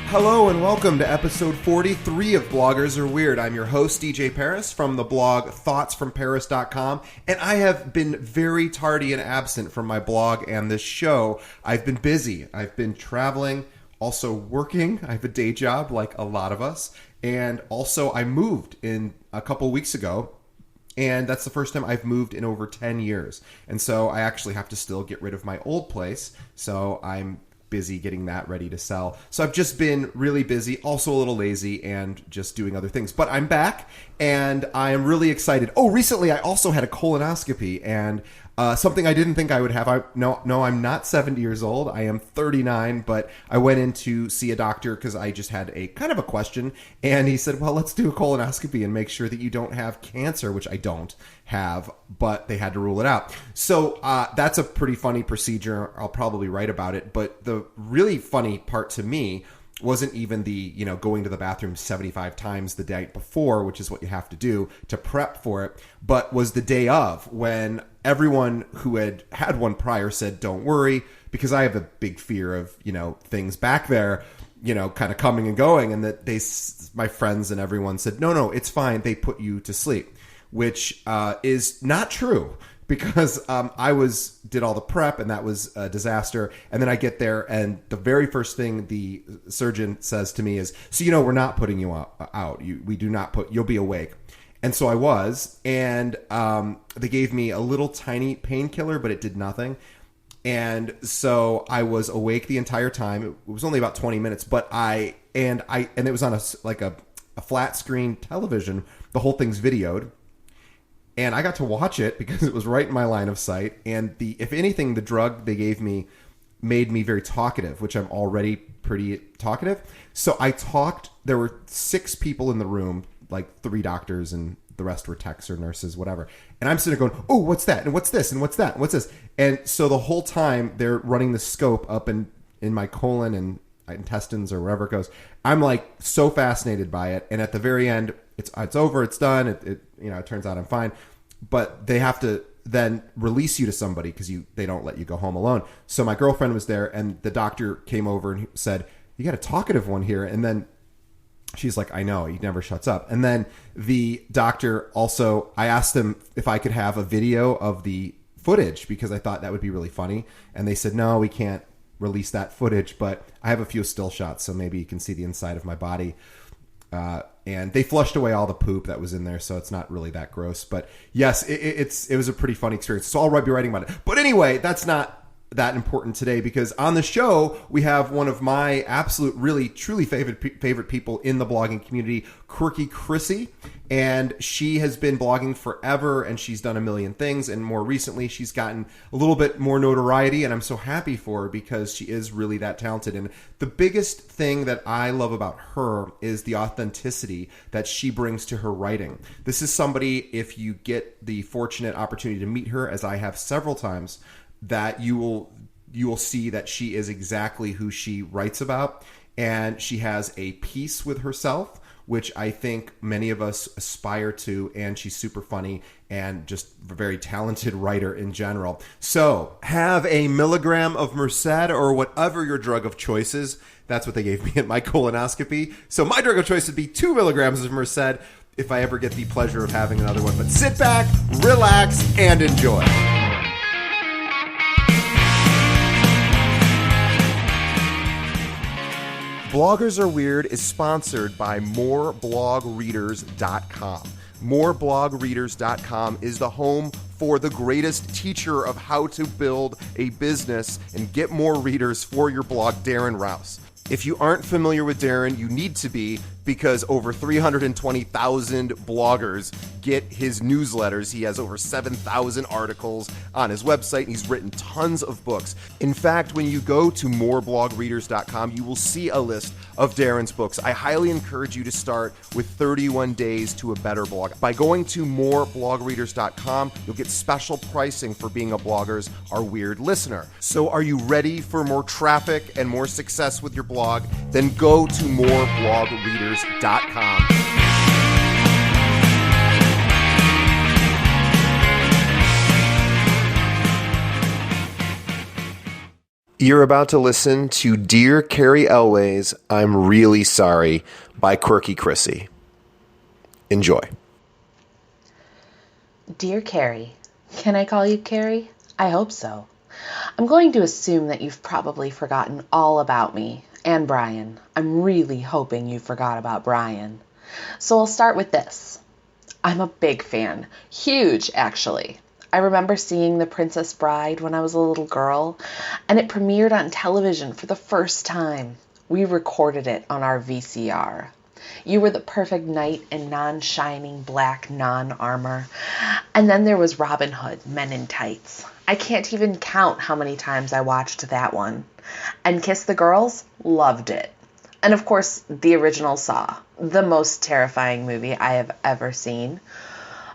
Hello and welcome to episode 43 of Bloggers Are Weird. I'm your host, DJ Paris, from the blog thoughtsfromparis.com, and I have been very tardy and absent from my blog and this show. I've been busy. I've been traveling, also working. I have a day job like a lot of us, and also I moved in a couple weeks ago, and that's the first time I've moved in over 10 years. And so I actually have to still get rid of my old place, so I'm busy getting that ready to sell. So I've just been really busy, also a little lazy, and just doing other things. But I'm back, and I am really excited. Oh, recently I also had a colonoscopy, and something I didn't think I would have. No, I'm not 70 years old. I am 39, but I went in to see a doctor because I just had a kind of a question, and he said, well, let's do a colonoscopy and make sure that you don't have cancer, which I don't have, but they had to rule it out. So that's a pretty funny procedure. I'll probably write about it, but the really funny part to me wasn't even the, going to the bathroom 75 times the day before, which is what you have to do to prep for it, but was the day of when everyone who had had one prior said, don't worry, because I have a big fear of, things back there, kind of coming and going. And that my friends and everyone said, no, it's fine. They put you to sleep, which is not true. Because I did all the prep, and that was a disaster. And then I get there, and the very first thing the surgeon says to me is, so we're not putting you out. We do not you'll be awake. And so I was, and they gave me a little tiny painkiller, but it did nothing. And so I was awake the entire time. It was only about 20 minutes, but it was on a flat screen television. The whole thing's videoed. And I got to watch it because it was right in my line of sight. And if anything, the drug they gave me made me very talkative, which I'm already pretty talkative. So I talked. There were 6 people in the room, like 3 doctors, and the rest were techs or nurses, whatever. And I'm sitting there going, oh, what's that? And what's this? And what's that? And what's this? And so the whole time they're running the scope up in my colon and intestines or wherever it goes. I'm like so fascinated by it. And at the very end, it's over, it's done. It turns out I'm fine, but they have to then release you to somebody because they don't let you go home alone. So my girlfriend was there, and the doctor came over and said, you got a talkative one here. And then she's like, I know, he never shuts up. And then the doctor also, I asked them if I could have a video of the footage because I thought that would be really funny. And they said, no, we can't release that footage, but I have a few still shots, so maybe you can see the inside of my body. And they flushed away all the poop that was in there, so it's not really that gross. But yes, it was a pretty funny experience. So I'll be writing about it. But anyway, that's not that important today because on the show we have one of my absolute, really, truly favorite people in the blogging community, Quirky Chrissy, and she has been blogging forever, and she's done a million things, and more recently she's gotten a little bit more notoriety, and I'm so happy for her because she is really that talented. And the biggest thing that I love about her is the authenticity that she brings to her writing. This is somebody, if you get the fortunate opportunity to meet her, as I have several times, that you will see that she is exactly who she writes about, and she has a peace with herself, which I think many of us aspire to, and she's super funny and just a very talented writer in general. So have a milligram of Merced or whatever your drug of choice is. That's what they gave me at my colonoscopy. So my drug of choice would be 2 milligrams of Merced if I ever get the pleasure of having another one. But sit back, relax, and enjoy. Bloggers Are Weird is sponsored by moreblogreaders.com. Moreblogreaders.com is the home for the greatest teacher of how to build a business and get more readers for your blog, Darren Rouse. If you aren't familiar with Darren, you need to be, because over 320,000 bloggers get his newsletters. He has over 7,000 articles on his website, and he's written tons of books. In fact, when you go to moreblogreaders.com, you will see a list of Darren's books. I highly encourage you to start with 31 Days to a Better Blog. By going to moreblogreaders.com, you'll get special pricing for being a Bloggers Are Weird listener. So are you ready for more traffic and more success with your blog? Then go to moreblogreaders.com. You're about to listen to Dear Cary Elwes, I'm Really Sorry by Quirky Chrissy. Enjoy. Dear Carrie, can I call you Carrie? I hope so. I'm going to assume that you've probably forgotten all about me and Brian. I'm really hoping you forgot about Brian. So I'll start with this. I'm a big fan. Huge, actually. I remember seeing The Princess Bride when I was a little girl, and it premiered on television for the first time. We recorded it on our VCR. You were the perfect knight in non-shining black non-armor. And then there was Robin Hood, Men in Tights. I can't even count how many times I watched that one. And Kiss the Girls? Loved it. And of course, the original Saw, the most terrifying movie I have ever seen.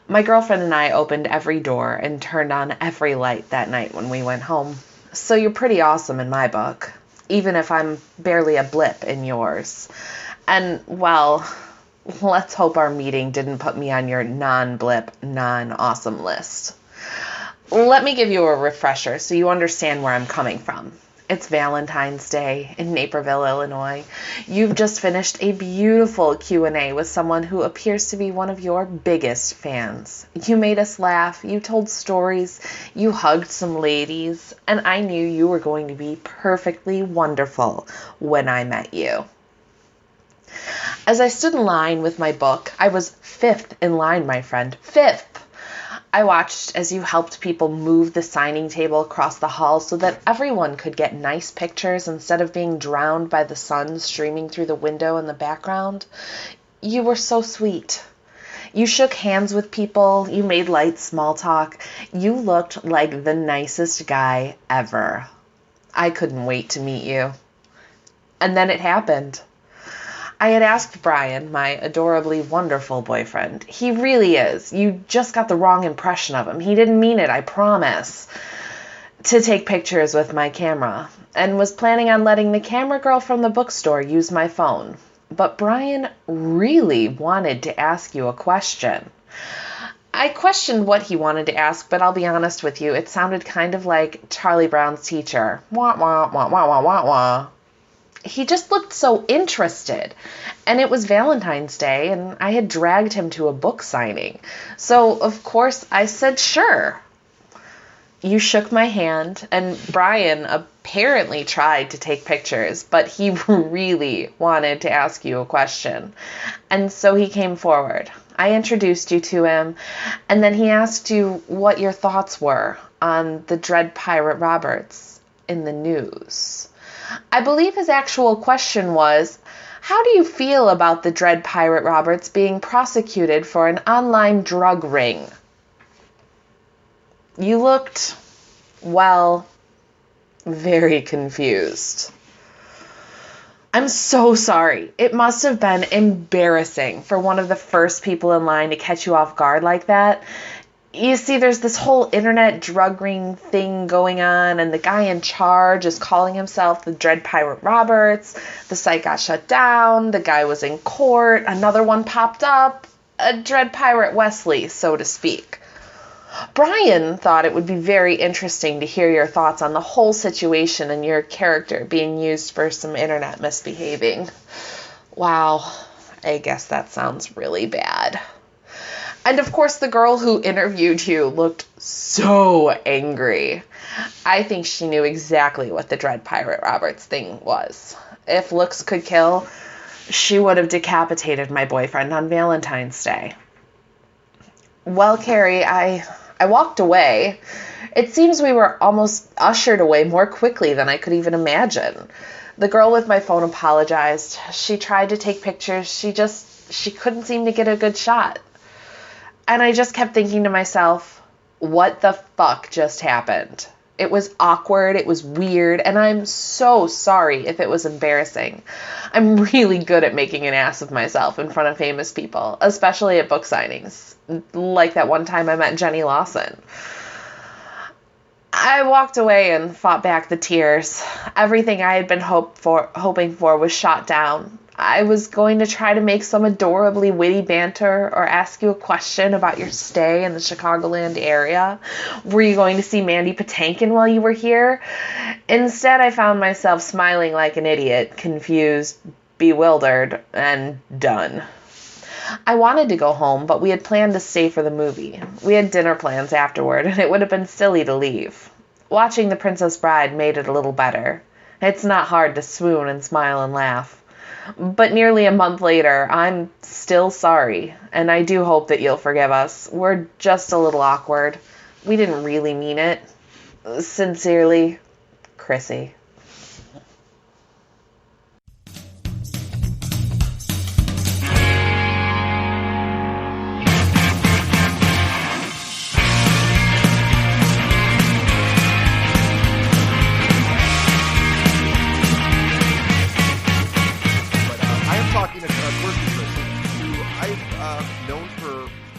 My girlfriend and I opened every door and turned on every light that night when we went home. So you're pretty awesome in my book, even if I'm barely a blip in yours. And, well, let's hope our meeting didn't put me on your non-blip, non-awesome list. Let me give you a refresher so you understand where I'm coming from. It's Valentine's Day in Naperville, Illinois. You've just finished a beautiful Q&A with someone who appears to be one of your biggest fans. You made us laugh, you told stories, you hugged some ladies, and I knew you were going to be perfectly wonderful when I met you. As I stood in line with my book, I was fifth in line, my friend. Fifth! I watched as you helped people move the signing table across the hall so that everyone could get nice pictures instead of being drowned by the sun streaming through the window in the background. You were so sweet. You shook hands with people. You made light small talk. You looked like the nicest guy ever. I couldn't wait to meet you. And then it happened. I had asked Brian, my adorably wonderful boyfriend. He really is. You just got the wrong impression of him. He didn't mean it, I promise. To take pictures with my camera, and was planning on letting the camera girl from the bookstore use my phone. But Brian really wanted to ask you a question. I questioned what he wanted to ask, but I'll be honest with you, it sounded kind of like Charlie Brown's teacher. Wah, wah, wah, wah, wah, wah, wah. He just looked so interested, and it was Valentine's Day, and I had dragged him to a book signing. So, of course, I said sure. You shook my hand, and Brian apparently tried to take pictures, but he really wanted to ask you a question. And so he came forward. I introduced you to him, and then he asked you what your thoughts were on the Dread Pirate Roberts in the news. I believe his actual question was, how do you feel about the Dread Pirate Roberts being prosecuted for an online drug ring? You looked, well, very confused. I'm so sorry. It must have been embarrassing for one of the first people in line to catch you off guard like that. You see, there's this whole internet drug ring thing going on, and the guy in charge is calling himself the Dread Pirate Roberts. The site got shut down. The guy was in court. Another one popped up. A Dread Pirate Wesley, so to speak. Brian thought it would be very interesting to hear your thoughts on the whole situation and your character being used for some internet misbehaving. Wow, I guess that sounds really bad. And of course, the girl who interviewed you looked so angry. I think she knew exactly what the Dread Pirate Roberts thing was. If looks could kill, she would have decapitated my boyfriend on Valentine's Day. Well, Carrie, I walked away. It seems we were almost ushered away more quickly than I could even imagine. The girl with my phone apologized. She tried to take pictures. She couldn't seem to get a good shot. And I just kept thinking to myself, what the fuck just happened? It was awkward, it was weird, and I'm so sorry if it was embarrassing. I'm really good at making an ass of myself in front of famous people, especially at book signings, like that one time I met Jenny Lawson. I walked away and fought back the tears. Everything I had been hoping for was shot down. I was going to try to make some adorably witty banter or ask you a question about your stay in the Chicagoland area. Were you going to see Mandy Patinkin while you were here? Instead, I found myself smiling like an idiot, confused, bewildered, and done. I wanted to go home, but we had planned to stay for the movie. We had dinner plans afterward, and it would have been silly to leave. Watching The Princess Bride made it a little better. It's not hard to swoon and smile and laugh. But nearly a month later, I'm still sorry, and I do hope that you'll forgive us. We're just a little awkward. We didn't really mean it. Sincerely, Chrissy.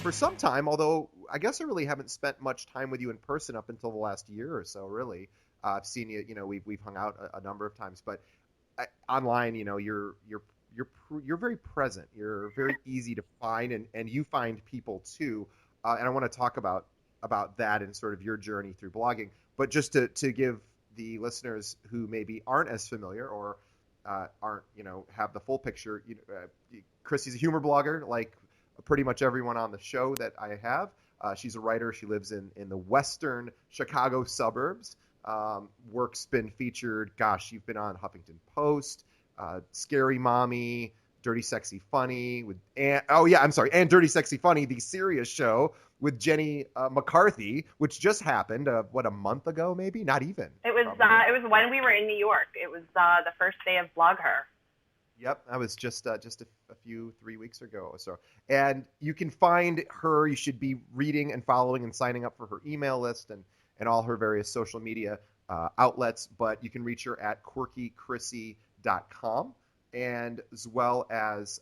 For some time, although I guess I really haven't spent much time with you in person up until the last year or so. Really, I've seen you. We've hung out a number of times, but online, you're very present. You're very easy to find, and you find people too. And I want to talk about that and sort of your journey through blogging. But just to give the listeners who maybe aren't as familiar or aren't have the full picture, Chrissy's a humor blogger, like pretty much everyone on the show that I have. She's a writer. She lives in the western Chicago suburbs. Work's been featured. Gosh, you've been on Huffington Post, Scary Mommy, Dirty Sexy Funny and Dirty Sexy Funny, the serious show with Jenny McCarthy, which just happened. A month ago, maybe not even. It was when we were in New York. It was the first day of Blog Her. Yep, that was just a few 3 weeks ago or so. And you can find her. You should be reading and following and signing up for her email list and all her various social media outlets. But you can reach her at quirkychrissy.com, and as well as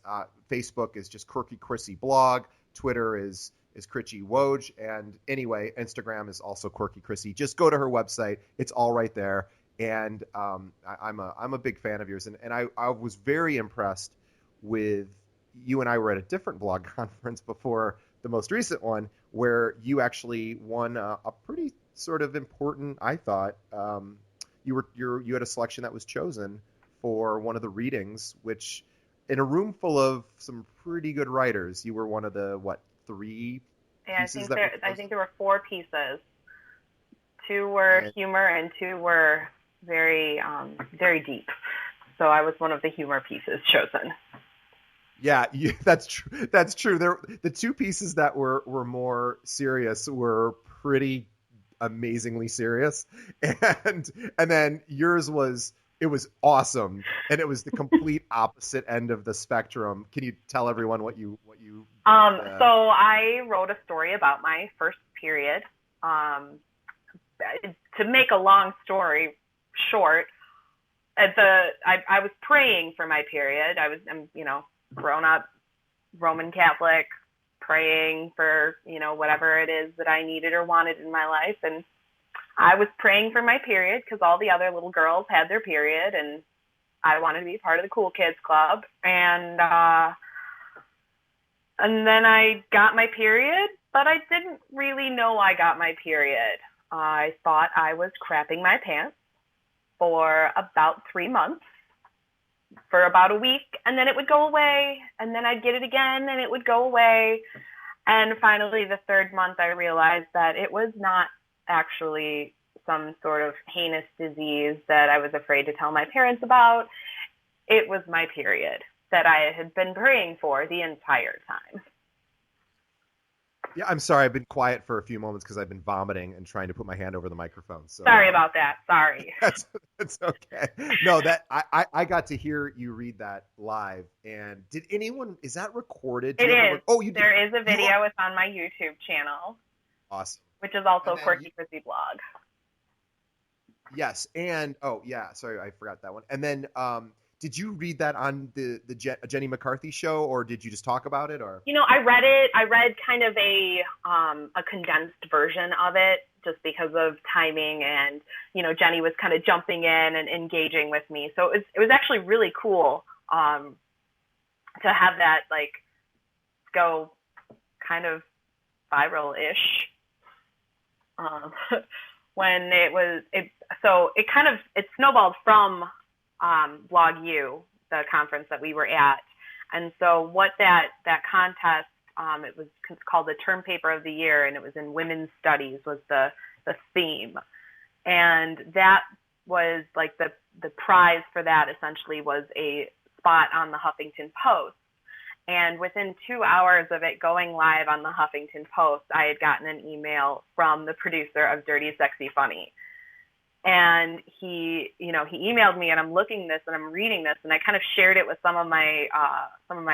Facebook is just Quirky Chrissy Blog. Twitter is Critchy Woj, and anyway, Instagram is also Quirky Chrissy. Just go to her website; it's all right there. And I'm a big fan of yours, and I was very impressed with you. And I were at a different blog conference before the most recent one, where you actually won a pretty sort of important, I thought, you had a selection that was chosen for one of the readings, which in a room full of some pretty good writers, you were one of the three pieces? I think there were 4 pieces. 2 were humor and 2 were very very deep. So I was one of the humor pieces chosen. Yeah, that's true. That's true. The 2 pieces that were more serious were pretty amazingly serious, and then yours was awesome, and it was the complete opposite end of the spectrum. Can you tell everyone what you So I wrote a story about my first period. To make a long story short, I was praying for my period. I'm grown up Roman Catholic, praying for whatever it is that I needed or wanted in my life, and I was praying for my period because all the other little girls had their period, and I wanted to be part of the cool kids club. And then I got my period, but I didn't really know I got my period. I thought I was crapping my pants for about 3 months, for about a week, and then it would go away, and then I'd get it again, and it would go away. And finally, the 3rd month, I realized that it was not actually some sort of heinous disease that I was afraid to tell my parents about. It was my period that I had been praying for the entire time. Yeah, I'm sorry. I've been quiet for a few moments because I've been vomiting and trying to put my hand over the microphone. So sorry about that. Sorry. That's okay. No, I got to hear you read that live. And is that recorded? It is. Oh, you did. There is a video. It's on my YouTube channel. Awesome. Which is also Quirky Chrissy Blog. Yes, and sorry, I forgot that one. And then, did you read that on the Jenny McCarthy Show, or did you just talk about it? Or I read it. I read kind of a condensed version of it, just because of timing, and Jenny was kind of jumping in and engaging with me, so it was actually really cool to have that like go kind of viral-ish. When it snowballed from Blog U, the conference that we were at. And so what that contest, it was called the Term Paper of the Year, and it was in Women's Studies was the theme. And that was like the prize for that essentially was a spot on the Huffington Post. And within 2 hours of it going live on the Huffington Post, I had gotten an email from the producer of Dirty Sexy Funny. And he emailed me, and I'm looking this and I'm reading this, and I kind of shared it with some of my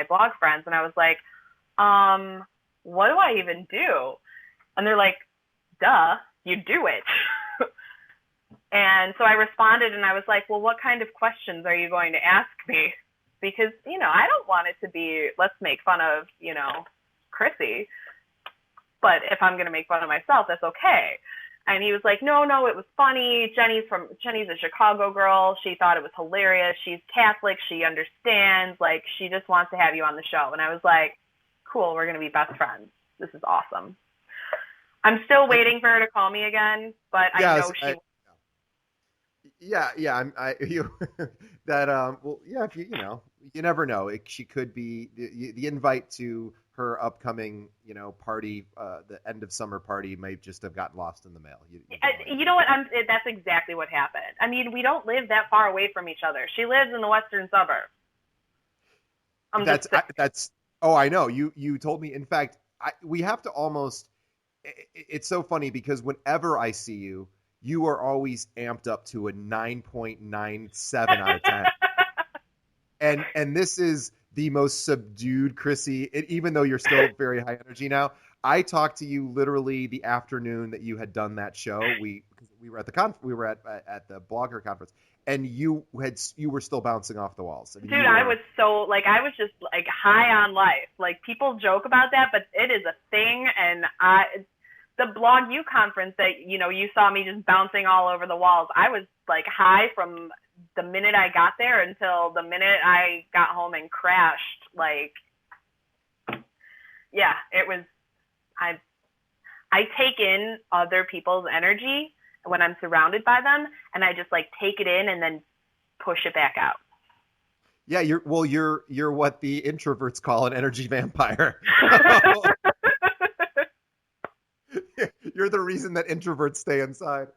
blog friends, and I was like, what do I even do? And they're like, duh, you do it. And so I responded, and I was like, well, what kind of questions are you going to ask me? Because, I don't want it to be, let's make fun of, Chrissy. But if I'm going to make fun of myself, that's okay. And he was like, no, it was funny. Jenny's a Chicago girl. She thought it was hilarious. She's Catholic. She understands. Like, she just wants to have you on the show. And I was like, cool, we're going to be best friends. This is awesome. I'm still waiting for her to call me again, but I know she will. Yeah. If you never know. She could be the invite to her upcoming, party, the end of summer party may just have gotten lost in the mail. You know what? That's exactly what happened. I mean, we don't live that far away from each other. She lives in the western suburbs. I know. You told me. In fact, we have to almost. It's so funny because whenever I see you, you are always amped up to a 9.97 out of 10. And this is the most subdued Chrissy, even though you're still very high energy now. I talked to you literally the afternoon that you had done that show. We were at the blogger conference, and you were still bouncing off the walls. Dude, I was just like high on life. Like, people joke about that, but it is a thing. And the Blog U conference that, you saw me just bouncing all over the walls, I was like high from the minute I got there until the minute I got home and crashed. Like, yeah, it was, I take in other people's energy when I'm surrounded by them, and I just like take it in and then push it back out. Yeah, you're what the introverts call an energy vampire. You're the reason that introverts stay inside.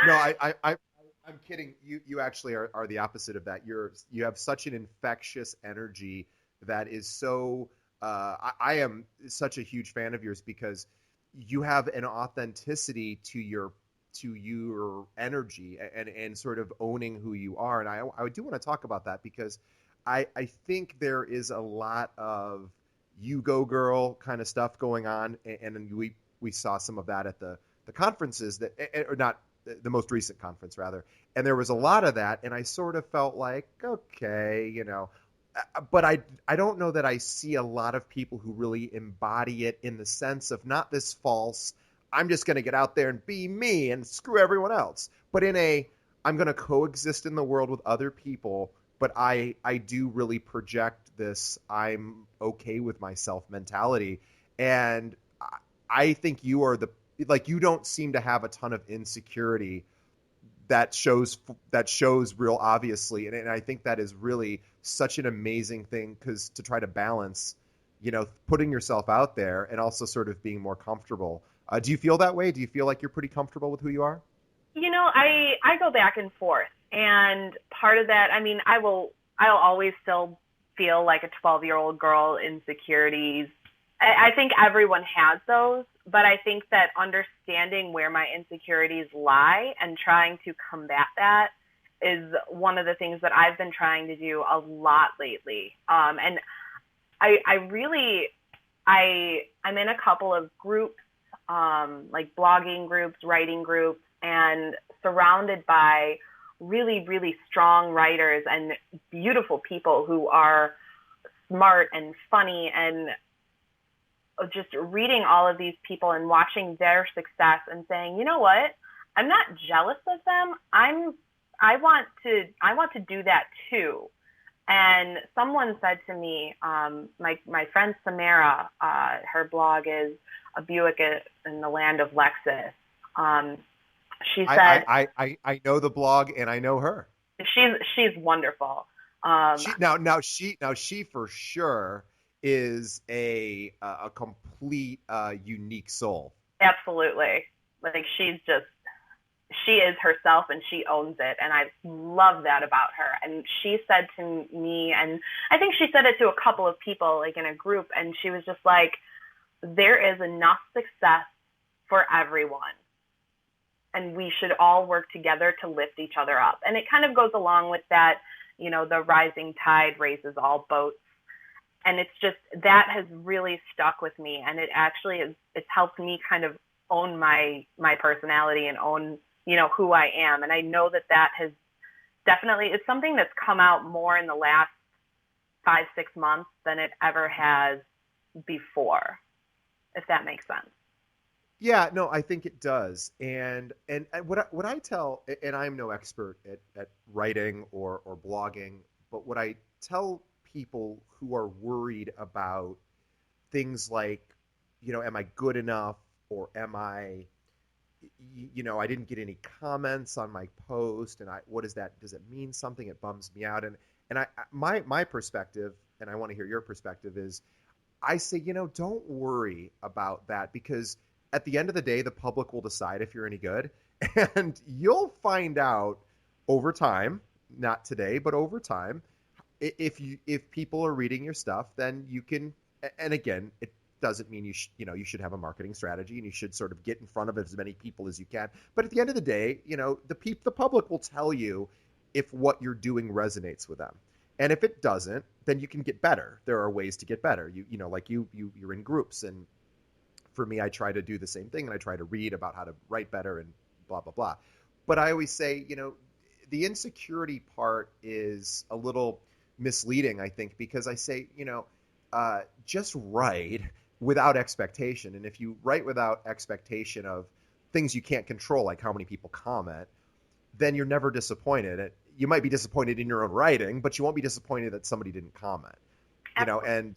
No, I'm kidding. You actually are the opposite of that. You have such an infectious energy that is so. I am such a huge fan of yours because you have an authenticity to your energy and sort of owning who you are. And I do want to talk about that because I think there is a lot of you go girl kind of stuff going on, and we saw some of that at the conferences or not the most recent conference rather. And there was a lot of that. And I sort of felt like, okay, but I don't know that I see a lot of people who really embody it in the sense of not this false, I'm just going to get out there and be me and screw everyone else, but I'm going to coexist in the world with other people. But I do really project this, I'm okay with myself mentality. And I think you are you don't seem to have a ton of insecurity that shows real obviously. And I think that is really such an amazing thing because to try to balance, putting yourself out there and also sort of being more comfortable. Do you feel that way? Do you feel like you're pretty comfortable with who you are? I go back and forth. And part of that, I mean, I'll always still feel like a 12-year-old girl, insecurities. I think everyone has those, but I think that understanding where my insecurities lie and trying to combat that is one of the things that I've been trying to do a lot lately. And I'm in a couple of groups, like blogging groups, writing groups, and surrounded by really, really strong writers and beautiful people who are smart and funny, and just reading all of these people and watching their success and saying, you know what, I'm not jealous of them. I want to do that too. And someone said to me, my friend Samara, her blog is A Buick in the Land of Lexus. She said, I know the blog and I know her. She's wonderful. She for sure is a complete unique soul. Absolutely. Like she is herself and she owns it. And I love that about her. And she said to me, and I think she said it to a couple of people, like in a group, and she was just like, there is enough success for everyone. And we should all work together to lift each other up. And it kind of goes along with that, the rising tide raises all boats. And it's just, that has really stuck with me. And it actually it's helped me kind of own my personality and own, who I am. And I know that has definitely, it's something that's come out more in the last 5-6 months than it ever has before, if that makes sense. Yeah, no, I think it does. And what I tell, and I'm no expert at writing or blogging, but what I tell people who are worried about things like, am I good enough, or am I, I didn't get any comments on my post, and what is that? Does it mean something? It bums me out. And my perspective, and I want to hear your perspective, is I say, don't worry about that, because at the end of the day, the public will decide if you're any good, and you'll find out over time, not today, but over time, if people are reading your stuff, then you can, and again, it doesn't mean you should have a marketing strategy and you should sort of get in front of as many people as you can. But at the end of the day, the public will tell you if what you're doing resonates with them. And if it doesn't, then you can get better. There are ways to get better. You're in groups, and for me, I try to do the same thing, and I try to read about how to write better and blah, blah, blah. But I always say, the insecurity part is a little misleading, I think, because I say, just write without expectation. And if you write without expectation of things you can't control, like how many people comment, then you're never disappointed. You might be disappointed in your own writing, but you won't be disappointed that somebody didn't comment. And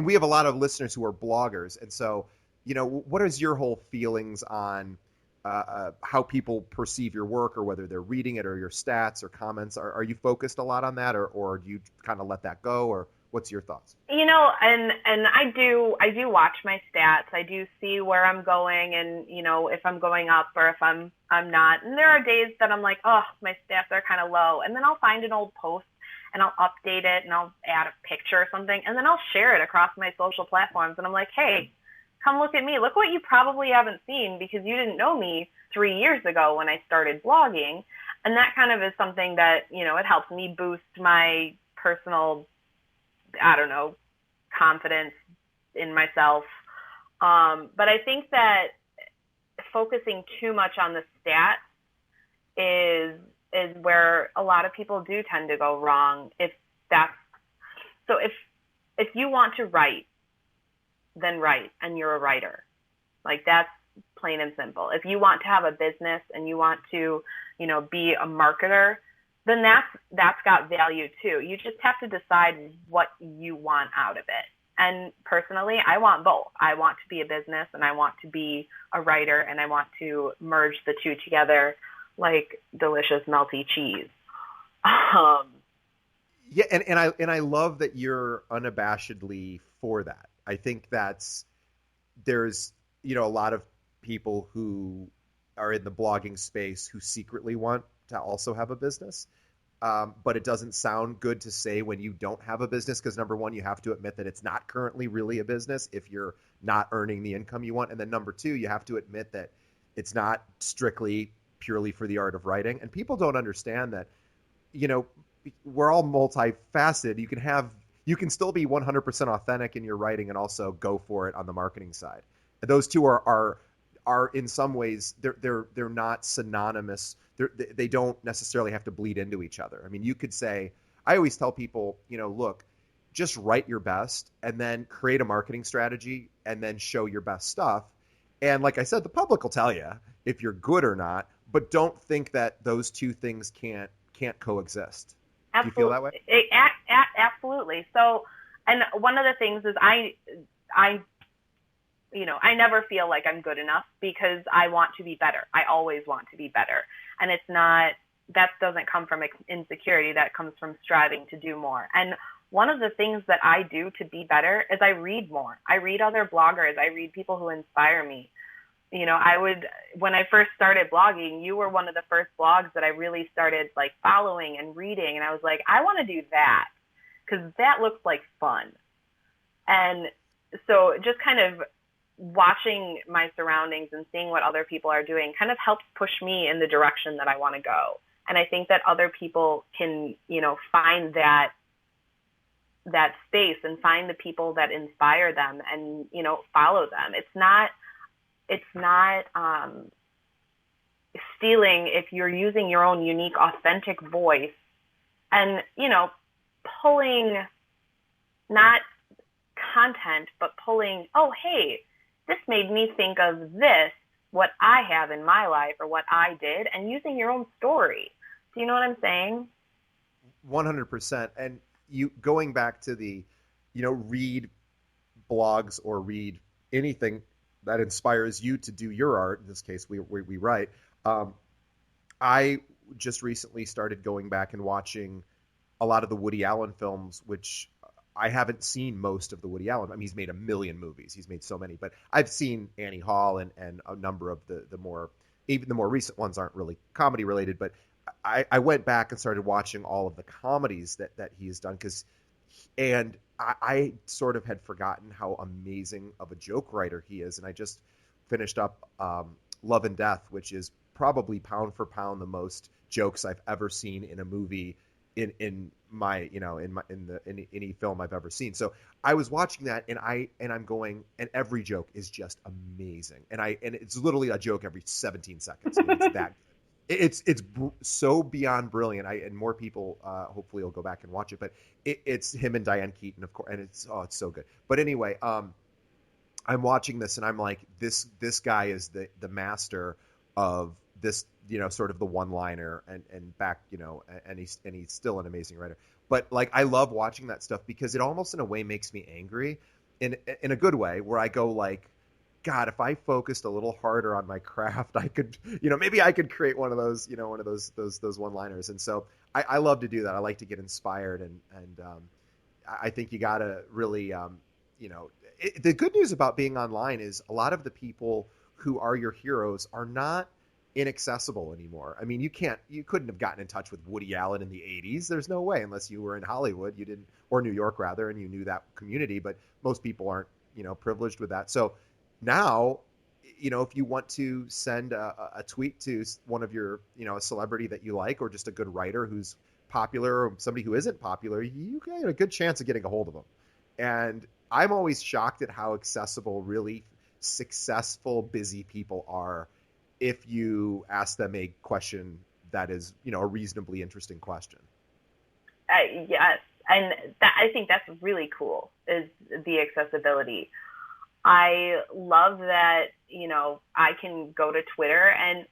we have a lot of listeners who are bloggers. And so, what is your whole feelings on how people perceive your work, or whether they're reading it, or your stats or comments? Are you focused a lot on that, or do you kind of let that go, or what's your thoughts? And I do watch my stats. I do see where I'm going, and, if I'm going up or if I'm not. And there are days that I'm like, oh, my stats are kind of low. And then I'll find an old post and I'll update it and I'll add a picture or something, and then I'll share it across my social platforms. And I'm like, hey, come look at me. Look what you probably haven't seen because you didn't know me 3 years ago when I started blogging. And that kind of is something that, it helps me boost my personal, confidence in myself. But I think that focusing too much on the stats is where a lot of people do tend to go wrong. If you want to write, then write, and you're a writer. Like, that's plain and simple. If you want to have a business and you want to, be a marketer, then that's got value too. You just have to decide what you want out of it. And personally, I want both. I want to be a business, and I want to be a writer, and I want to merge the two together like delicious melty cheese. Yeah, and I love that you're unabashedly for that. I think there's a lot of people who are in the blogging space who secretly want to also have a business. But it doesn't sound good to say when you don't have a business, because number one, you have to admit that it's not currently really a business if you're not earning the income you want. And then number two, you have to admit that it's not strictly purely for the art of writing. And people don't understand that, we're all multifaceted. You can still be 100% authentic in your writing and also go for it on the marketing side. Those two are in some ways, they're not synonymous. They don't necessarily have to bleed into each other. I mean, you could say, I always tell people, look, just write your best and then create a marketing strategy and then show your best stuff. And like I said, the public will tell you if you're good or not, but don't think that those two things can't coexist. Do you feel that way? Absolutely. So, and one of the things is I never feel like I'm good enough because I want to be better. I always want to be better. And that doesn't come from insecurity. That comes from striving to do more. And one of the things that I do to be better is I read more. I read other bloggers. I read people who inspire me. When I first started blogging, you were one of the first blogs that I really started like following and reading. And I was like, I want to do that because that looks like fun. And so just kind of watching my surroundings and seeing what other people are doing kind of helps push me in the direction that I want to go. And I think that other people can, find that space and find the people that inspire them and, follow them. It's not stealing if you're using your own unique, authentic voice and, pulling not content, but pulling, oh, hey, this made me think of this, what I have in my life or what I did, and using your own story. Do you know what I'm saying? 100%. And you going back to the, read blogs or read anything that inspires you to do your art. In this case, we write. I just recently started going back and watching a lot of the Woody Allen films, which I haven't seen most of the Woody Allen. I mean, he's made a million movies. He's made so many, but I've seen Annie Hall and a number of the more, even the more recent ones aren't really comedy related, but I went back and started watching all of the comedies that he has done and I sort of had forgotten how amazing of a joke writer he is. And I just finished up Love and Death, which is probably pound for pound the most jokes I've ever seen in a movie in any film I've ever seen. So I was watching that and I'm going, and every joke is just amazing. And it's literally a joke every 17 seconds. I mean, it's that good. So beyond brilliant. And more people hopefully will go back and watch it, but it's him and Diane Keaton, of course, and it's so good. But anyway, I'm watching this and I'm like, this guy is the master of this, sort of the one-liner and back, and he's still an amazing writer. But like, I love watching that stuff because it almost in a way makes me angry in a good way, where I go like, God, if I focused a little harder on my craft, I could, maybe I could create one of those, those one-liners. And so I love to do that. I like to get inspired, and I think you got to really, the good news about being online is a lot of the people who are your heroes are not inaccessible anymore. I mean, you couldn't have gotten in touch with Woody Allen in the 80s. There's no way, unless you were in Hollywood, or New York rather, and you knew that community, but most people aren't, privileged with that. So now, if you want to send a tweet to one of your, a celebrity that you like, or just a good writer who's popular, or somebody who isn't popular, you got a good chance of getting a hold of them. And I'm always shocked at how accessible really successful, busy people are if you ask them a question that is, a reasonably interesting question. Yes. And I think that's really cool, is the accessibility. I love that, I can go to Twitter and,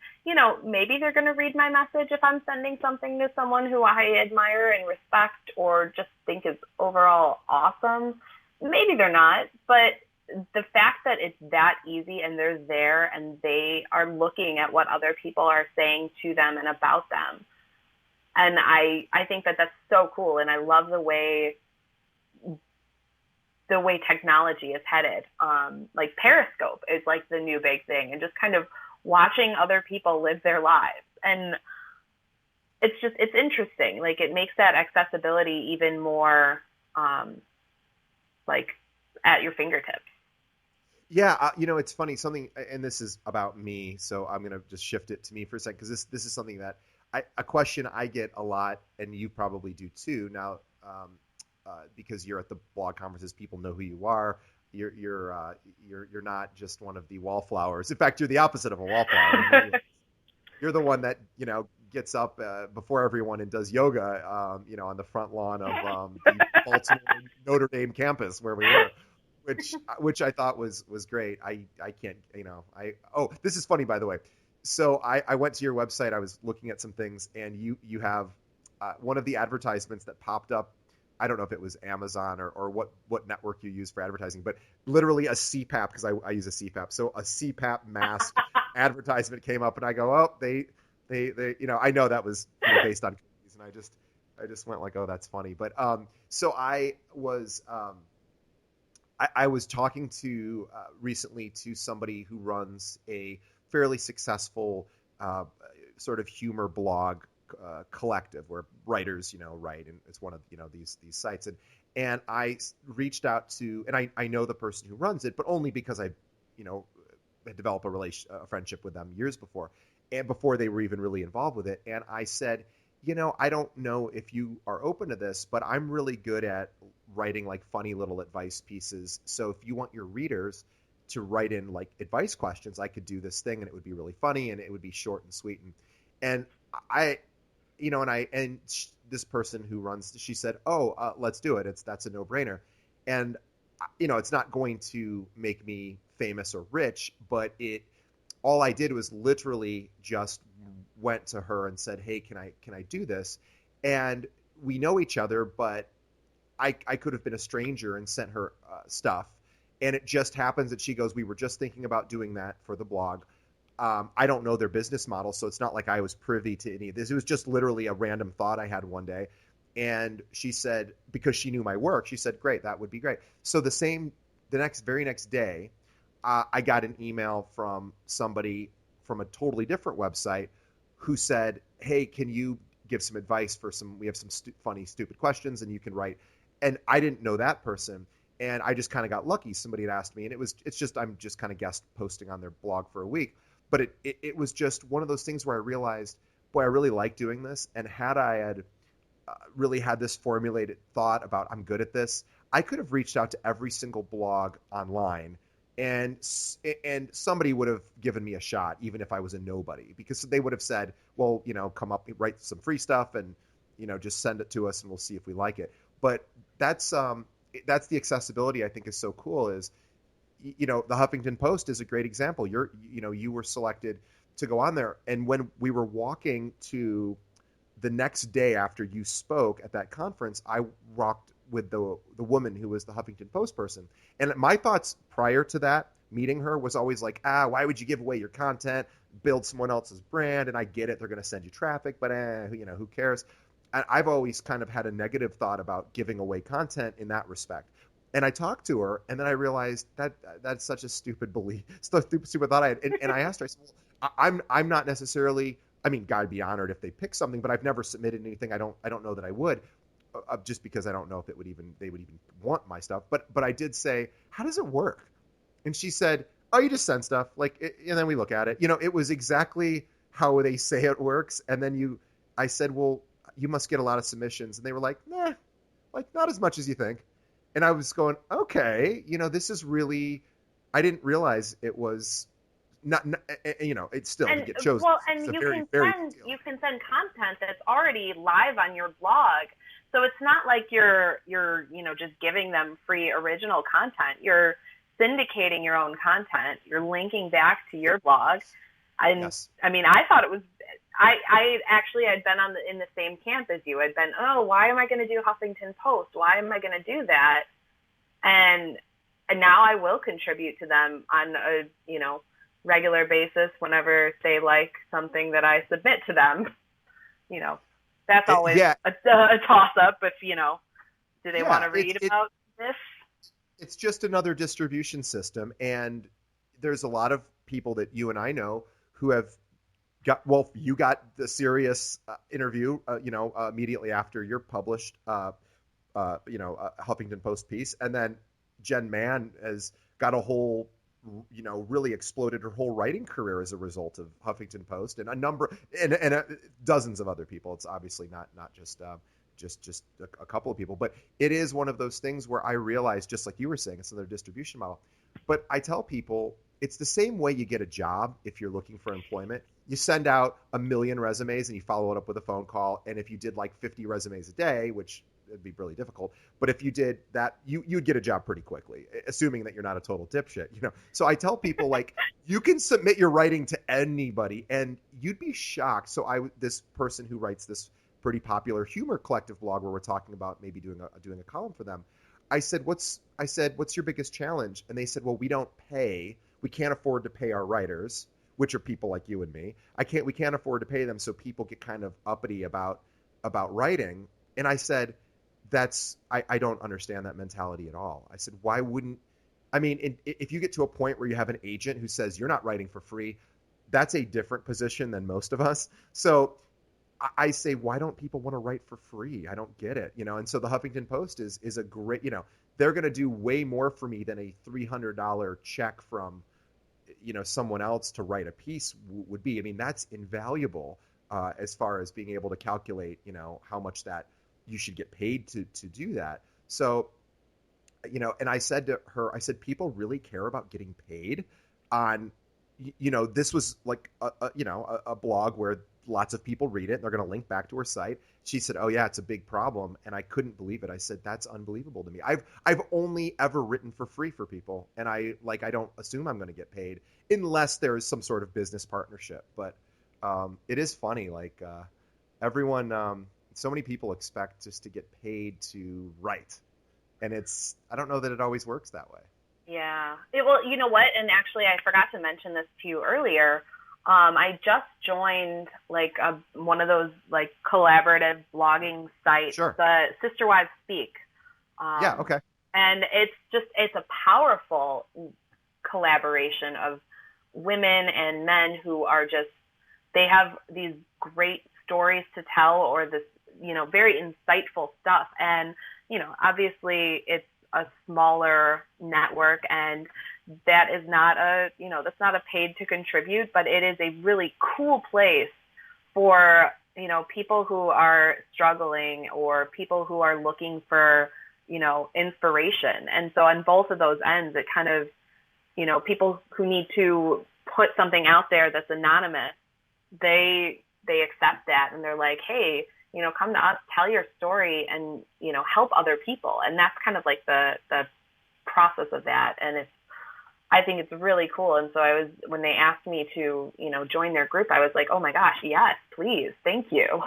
maybe they're going to read my message if I'm sending something to someone who I admire and respect or just think is overall awesome. Maybe they're not, but the fact that it's that easy and they're there and they are looking at what other people are saying to them and about them. And I think that that's so cool. And I love the way technology is headed. Like Periscope is like the new big thing, and just kind of watching other people live their lives. And it's interesting. Like, it makes that accessibility even more, like at your fingertips. Yeah. It's funny, something, and this is about me, so I'm going to just shift it to me for a second, because this is something that a question I get a lot, and you probably do too now, because you're at the blog conferences, people know who you are. You're not just one of the wallflowers. In fact, you're the opposite of a wallflower. You're the one that gets up before everyone and does yoga, on the front lawn of the Baltimore Notre Dame campus where we were, which I thought was great. I can't, this is funny, by the way. So I went to your website. I was looking at some things, and you have one of the advertisements that popped up. I don't know if it was Amazon or what network you use for advertising, but literally a CPAP, because I use a CPAP. So a CPAP mask advertisement came up, and I go, oh, they I know that was based on cookies, and I just went like, oh, that's funny. But so I was I was talking to recently to somebody who runs a fairly successful sort of humor blog collective where writers, write, and it's one of these sites, and I reached out to, and I know the person who runs it, but only because I had developed a friendship with them years before, and before they were even really involved with it, and I said, I don't know if you are open to this, but I'm really good at writing like funny little advice pieces. So if you want your readers to write in like advice questions, I could do this thing, and it would be really funny, and it would be short and sweet, and I. This person who runs, she said, "Oh, let's do it. That's a no-brainer." And it's not going to make me famous or rich, but all I did was literally just went to her and said, "Hey, can I do this?" And we know each other, but I could have been a stranger and sent her stuff, and it just happens that she goes, "We were just thinking about doing that for the blog." I don't know their business model, so it's not like I was privy to any of this. It was just literally a random thought I had one day. And she said, because she knew my work, she said, great, that would be great. So the very next day, I got an email from somebody from a totally different website who said, hey, can you give some advice we have some funny, stupid questions, and you can write. And I didn't know that person. And I just kind of got lucky. Somebody had asked me, and I'm just kind of guest posting on their blog for a week. But it was just one of those things where I realized, boy, I really like doing this. And had I had really had this formulated thought about I'm good at this, I could have reached out to every single blog online, and somebody would have given me a shot, even if I was a nobody, because they would have said, well, come up, write some free stuff, and just send it to us, and we'll see if we like it. But that's the accessibility I think is so cool. Is the Huffington Post is a great example. You were selected to go on there. And when we were walking to the next day after you spoke at that conference, I walked with the woman who was the Huffington Post person. And my thoughts prior to that, meeting her, was always like, why would you give away your content, build someone else's brand? And I get it, they're going to send you traffic, but who cares? And I've always kind of had a negative thought about giving away content in that respect. And I talked to her, and then I realized that's such a stupid belief, stupid thought I had. And I asked her, I said, well, I'm not necessarily, I mean, God be honored if they pick something, but I've never submitted anything. I don't know that I would, just because I don't know if they would even want my stuff. But I did say, how does it work? And she said, oh, you just send stuff, and then we look at it. It was exactly how they say it works. And then I said, well, you must get a lot of submissions. And they were like, nah, not as much as you think. And I was going, okay, this is really, I didn't realize it was not it's still, it shows. Well, and you can send content that's already live on your blog. So it's not like you're just giving them free original content. You're syndicating your own content. You're linking back to your blog. And yes. I mean, I thought it was, I actually had been in the same camp as you. I'd been, why am I going to do Huffington Post? Why am I going to do that? And now I will contribute to them on a, regular basis whenever they like something that I submit to them. That's always a toss-up if, do they want to read about this? It's just another distribution system. And there's a lot of people that you and I know who have you got the serious interview, immediately after your published, Huffington Post piece. And then Jen Mann has got a whole, really exploded her whole writing career as a result of Huffington Post, and a number, and dozens of other people. It's obviously not just a couple of people, but it is one of those things where I realize, just like you were saying, it's another distribution model. But I tell people, it's the same way you get a job if you're looking for employment. You send out 1 million resumes and you follow it up with a phone call. And if you did 50 resumes a day, which would be really difficult, but if you did that, you'd get a job pretty quickly, assuming that you're not a total dipshit. So I tell people, you can submit your writing to anybody and you'd be shocked. So this person who writes this pretty popular humor collective blog where we're talking about maybe doing a column for them. I said, what's your biggest challenge? And they said, well, we can't afford to pay our writers, which are people like you and me. We can't afford to pay them, so people get kind of uppity about writing. And I said, I don't understand that mentality at all. I said, why wouldn't, I mean, if you get to a point where you have an agent who says you're not writing for free, that's a different position than most of us. So I say, why don't people want to write for free? I don't get it, And so the Huffington Post is a great, they're going to do way more for me than a $300 check from, someone else to write a piece would be. I mean, that's invaluable as far as being able to calculate, how much that you should get paid to do that. So, and I said to her, people really care about getting paid on, this was like a blog where lots of people read it and they're going to link back to her site. She said, oh yeah, it's a big problem. And I couldn't believe it. I said, that's unbelievable to me. I've only ever written for free for people. And I don't assume I'm going to get paid unless there is some sort of business partnership. But it is funny. Everyone, so many people expect just to get paid to write. And I don't know that it always works that way. Yeah. Well, you know what? And actually, I forgot to mention this to you earlier. I just joined one of those collaborative blogging sites, Sure. The Sister Wives Speak. Yeah. Okay. And it's a powerful collaboration of women and men who are they have these great stories to tell, or this, very insightful stuff. And, obviously it's a smaller network, and that is not that's not a paid to contribute, but it is a really cool place for, people who are struggling or people who are looking for, inspiration. And so on both of those ends, it kind of, people who need to put something out there that's anonymous, they accept that, and they're like, hey, come to us, tell your story, and, help other people. And that's kind of like the process of that. And I think it's really cool. And so when they asked me to, join their group, I was like, oh my gosh, yes, please. Thank you.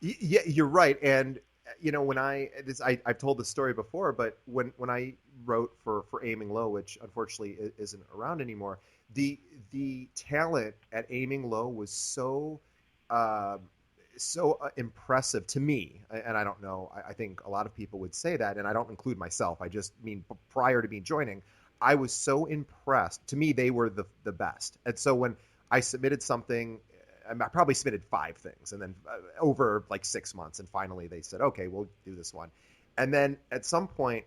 Yeah, you're right. And, when I've told this story before, but when I wrote for Aiming Low, which unfortunately isn't around anymore, the talent at Aiming Low was so impressive to me. And I don't know, I think a lot of people would say that, and I don't include myself. I just mean prior to me joining, I was so impressed. To me, they were the best. And so when I submitted something, I probably submitted 5 things, and then over 6 months, and finally they said, okay, we'll do this one. And then at some point,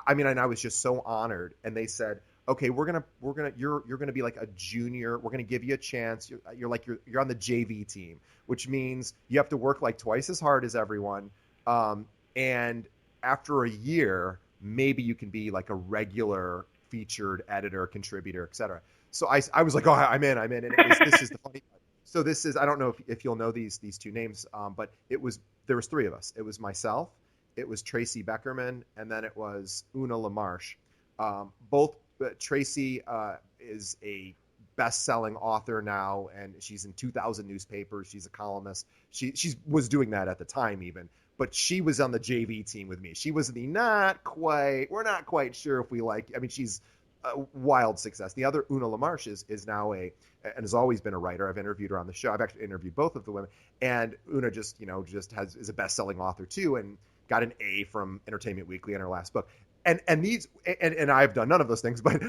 and I was just so honored, and they said, okay, you're gonna be like a junior. We're gonna give you a chance. You're on the JV team, which means you have to work twice as hard as everyone. And after a year, maybe you can be a regular featured editor, contributor, etc. So I was like, oh, I'm in, and this is the funny part. So this is, I don't know if you'll know these 2 names, but there was 3 of us. It was myself, it was Tracy Beckerman, and then it was Una LaMarche. Both Tracy is a best-selling author now, and she's in 2,000 newspapers. She's a columnist. She was doing that at the time even, but she was on the JV team with me. She was we're not quite sure if we like. she's a wild success. The other, Una LaMarche, is now and has always been a writer. I've interviewed her on the show. I've actually interviewed both of the women, and Una is a best-selling author too, and got an A from Entertainment Weekly on her last book. And I've done none of those things, but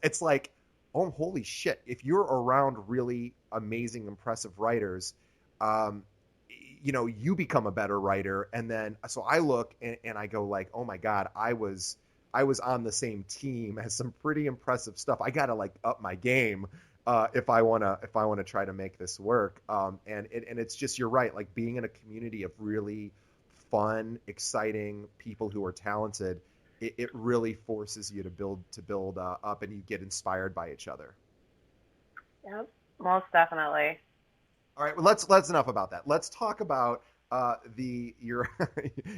it's like, oh, holy shit. If you're around really amazing, impressive writers, you become a better writer. And then, so I look and I go oh my God, I was on the same team as some pretty impressive stuff. I got to up my game, if I want to try to make this work. And it's just, you're right. Being in a community of really fun, exciting people who are talented, it really forces you to build up, and you get inspired by each other. Yep, most definitely. All right, well, let's enough about that. Let's talk about your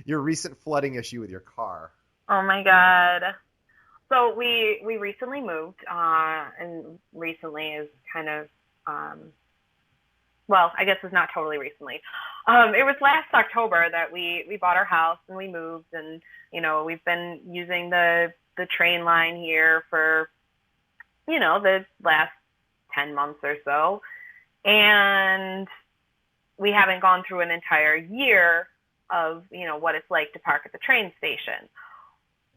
your recent flooding issue with your car. Oh my God. So we recently moved, and recently is kind of well, I guess it's not totally recently. It was last October that we bought our house and we moved, and we've been using the train line here for the last 10 months or so, and we haven't gone through an entire year of what it's like to park at the train station.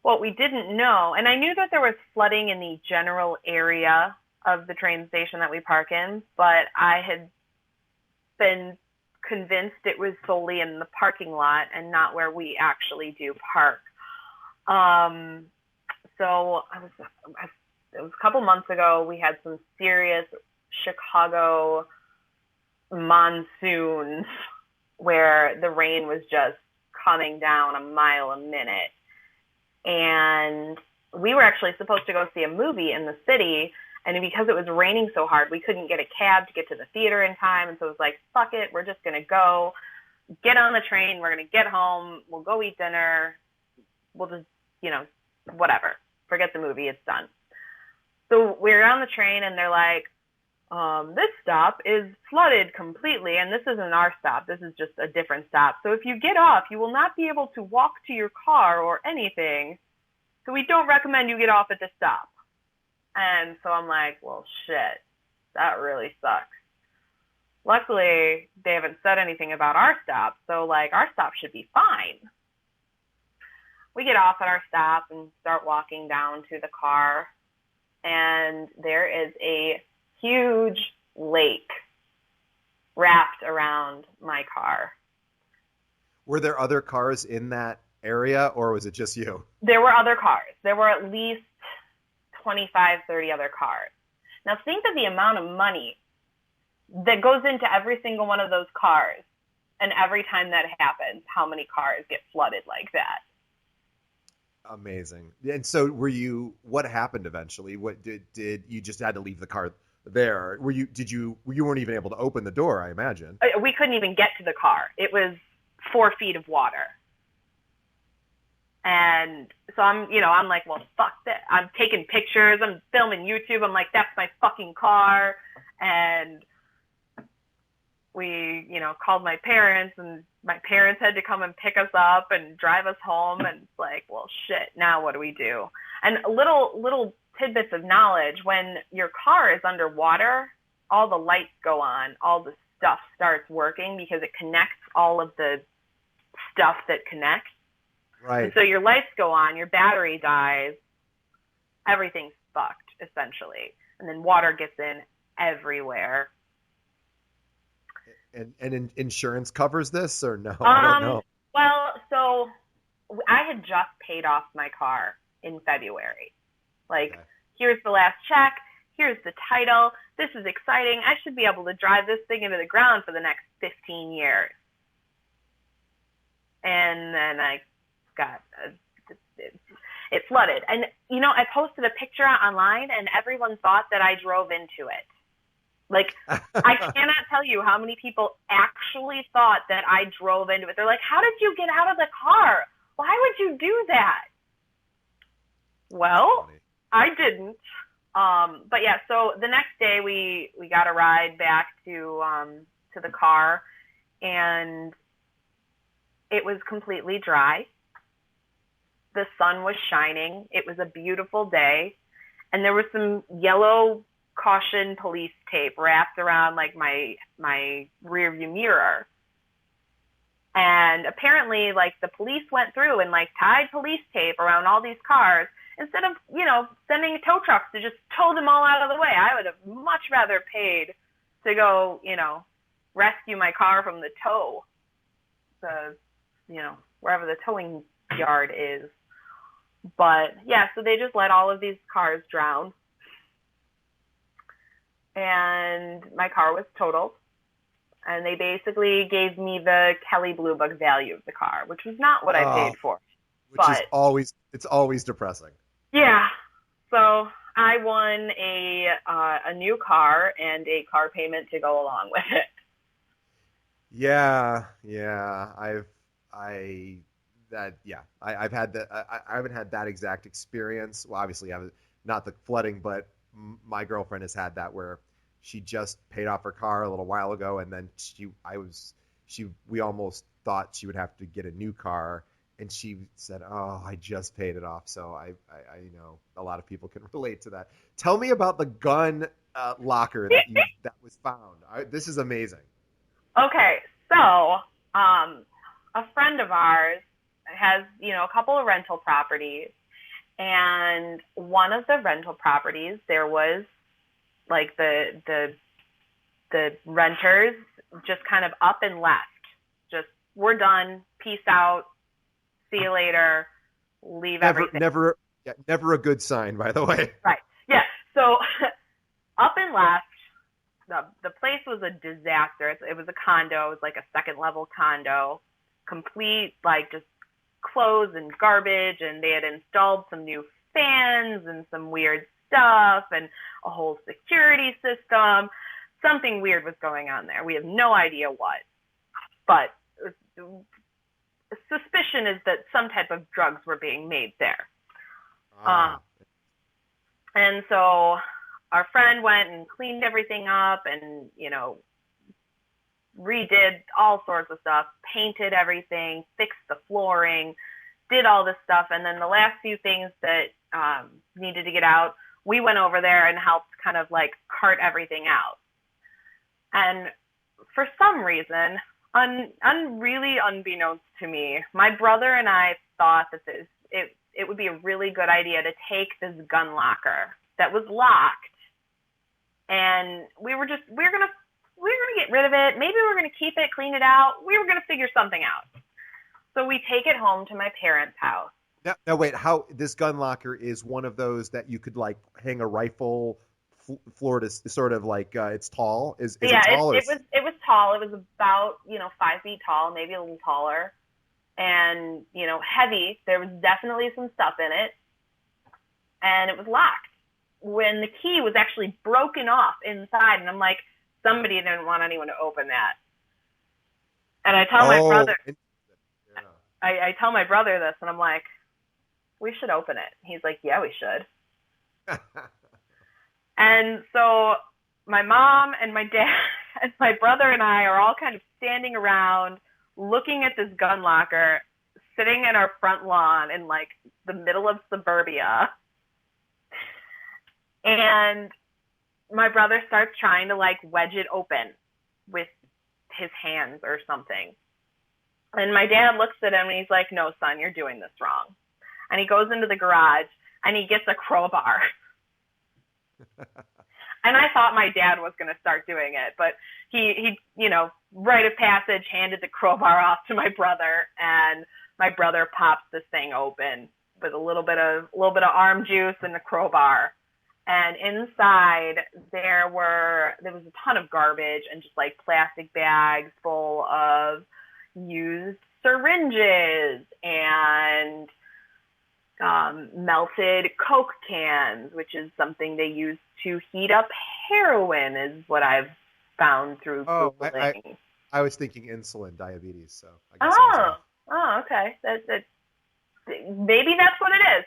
What we didn't know, and I knew that there was flooding in the general area of the train station that we park in, but I had been convinced it was solely in the parking lot and not where we actually do park. So it was a couple months ago, we had some serious Chicago monsoons where the rain was just coming down a mile a minute. And we were actually supposed to go see a movie in the city, and because it was raining so hard, we couldn't get a cab to get to the theater in time. And so it was like, fuck it, we're just going to go get on the train. We're going to get home. We'll go eat dinner. We'll just, whatever. Forget the movie. It's done. So we're on the train, and they're like, this stop is flooded completely, and this isn't our stop. This is just a different stop. So if you get off, you will not be able to walk to your car or anything. So we don't recommend you get off at this stop. And so I'm like, well, shit, that really sucks. Luckily, they haven't said anything about our stop, so our stop should be fine. We get off at our stop and start walking down to the car, and there is a huge lake wrapped around my car. Were there other cars in that area, or was it just you? There were other cars. There were at least 25, 30 other cars. Now think of the amount of money that goes into every single one of those cars, and every time that happens, how many cars get flooded like that. Amazing. And so what happened eventually? What did you just had to leave the car there? You weren't even able to open the door, I imagine. We couldn't even get to the car. It was 4 feet of water. And so I'm like, well, fuck that. I'm taking pictures. I'm filming YouTube. I'm like, that's my fucking car. And we, called my parents, and my parents had to come and pick us up and drive us home. And it's like, well, shit, now what do we do? And little tidbits of knowledge: when your car is underwater, all the lights go on, all the stuff starts working because it connects all of the stuff that connects. Right. And so your lights go on, your battery dies, everything's fucked, essentially. And then water gets in everywhere. And insurance covers this, or no? I don't know. Well, so I had just paid off my car in February. Okay. Here's the last check. Here's the title. This is exciting. I should be able to drive this thing into the ground for the next 15 years. And then I got it flooded. And, I posted a picture online, and everyone thought that I drove into it. I cannot tell you how many people actually thought that I drove into it. They're like, how did you get out of the car? Why would you do that? Well, I didn't. But yeah, so the next day we got a ride back to the car, and it was completely dry. The sun was shining. It was a beautiful day, and there was some yellow caution police tape wrapped around my rear view mirror. And apparently the police went through and tied police tape around all these cars instead of, sending tow trucks to just tow them all out of the way. I would have much rather paid to go, rescue my car from the tow, wherever the towing yard is. But yeah, so they just let all of these cars drown. And my car was totaled, and they basically gave me the Kelley Blue Book value of the car, which was not what I paid for. Is always depressing. Yeah. So I won a new car and a car payment to go along with it. Yeah. I've had that. I haven't had that exact experience. Well, obviously, not the flooding, but my girlfriend has had that where she just paid off her car a little while ago, and then we almost thought she would have to get a new car, and she said, "Oh, I just paid it off." So I know a lot of people can relate to that. Tell me about the gun locker that was found. This is amazing. Okay, so a friend of ours has, a couple of rental properties, and one of the rental properties, there was like the renters just kind of up and left. Just, we're done, peace out, see you later, leave everything. Never a good sign, by the way. Right. Yeah. So up and left. The place was a disaster. It was a condo. It was like a second level condo, complete like just clothes and garbage. And they had installed some new fans and some weird stuff and a whole security system. Something weird was going on there. We have no idea what, but suspicion is that some type of drugs were being made there. And so our friend went and cleaned everything up and, redid all sorts of stuff, painted everything, fixed the flooring, did all this stuff. And then the last few things that needed to get out, we went over there and helped kind of like cart everything out. And for some reason, really unbeknownst to me, my brother and I thought that it would be a really good idea to take this gun locker that was locked, and we were gonna get rid of it. Maybe we were gonna keep it, clean it out. We were gonna figure something out. So we take it home to my parents' house. Now wait, how this gun locker is one of those that you could like hang a rifle floor to sort of like it's tall? Is it tall? It was tall. It was about 5 feet tall, maybe a little taller, and heavy. There was definitely some stuff in it, and it was locked. When the key was actually broken off inside, and I'm like, somebody didn't want anyone to open that. And I tell my brother, I tell my brother this, and I'm like, we should open it. He's like, yeah, we should. And so my mom and my dad and my brother and I are all kind of standing around looking at this gun locker, sitting in our front lawn in like the middle of suburbia. And my brother starts trying to like wedge it open with his hands or something. And my dad looks at him and he's like, no, son, you're doing this wrong. And he goes into the garage and he gets a crowbar. And I thought my dad was going to start doing it, but he rite of passage handed the crowbar off to my brother, and my brother pops this thing open with a little bit of arm juice and the crowbar. And inside there was a ton of garbage and just like plastic bags full of used syringes and melted Coke cans, which is something they use to heat up heroin, is what I've found through Googling. I was thinking insulin, diabetes, so I guess okay. That maybe that's what it is.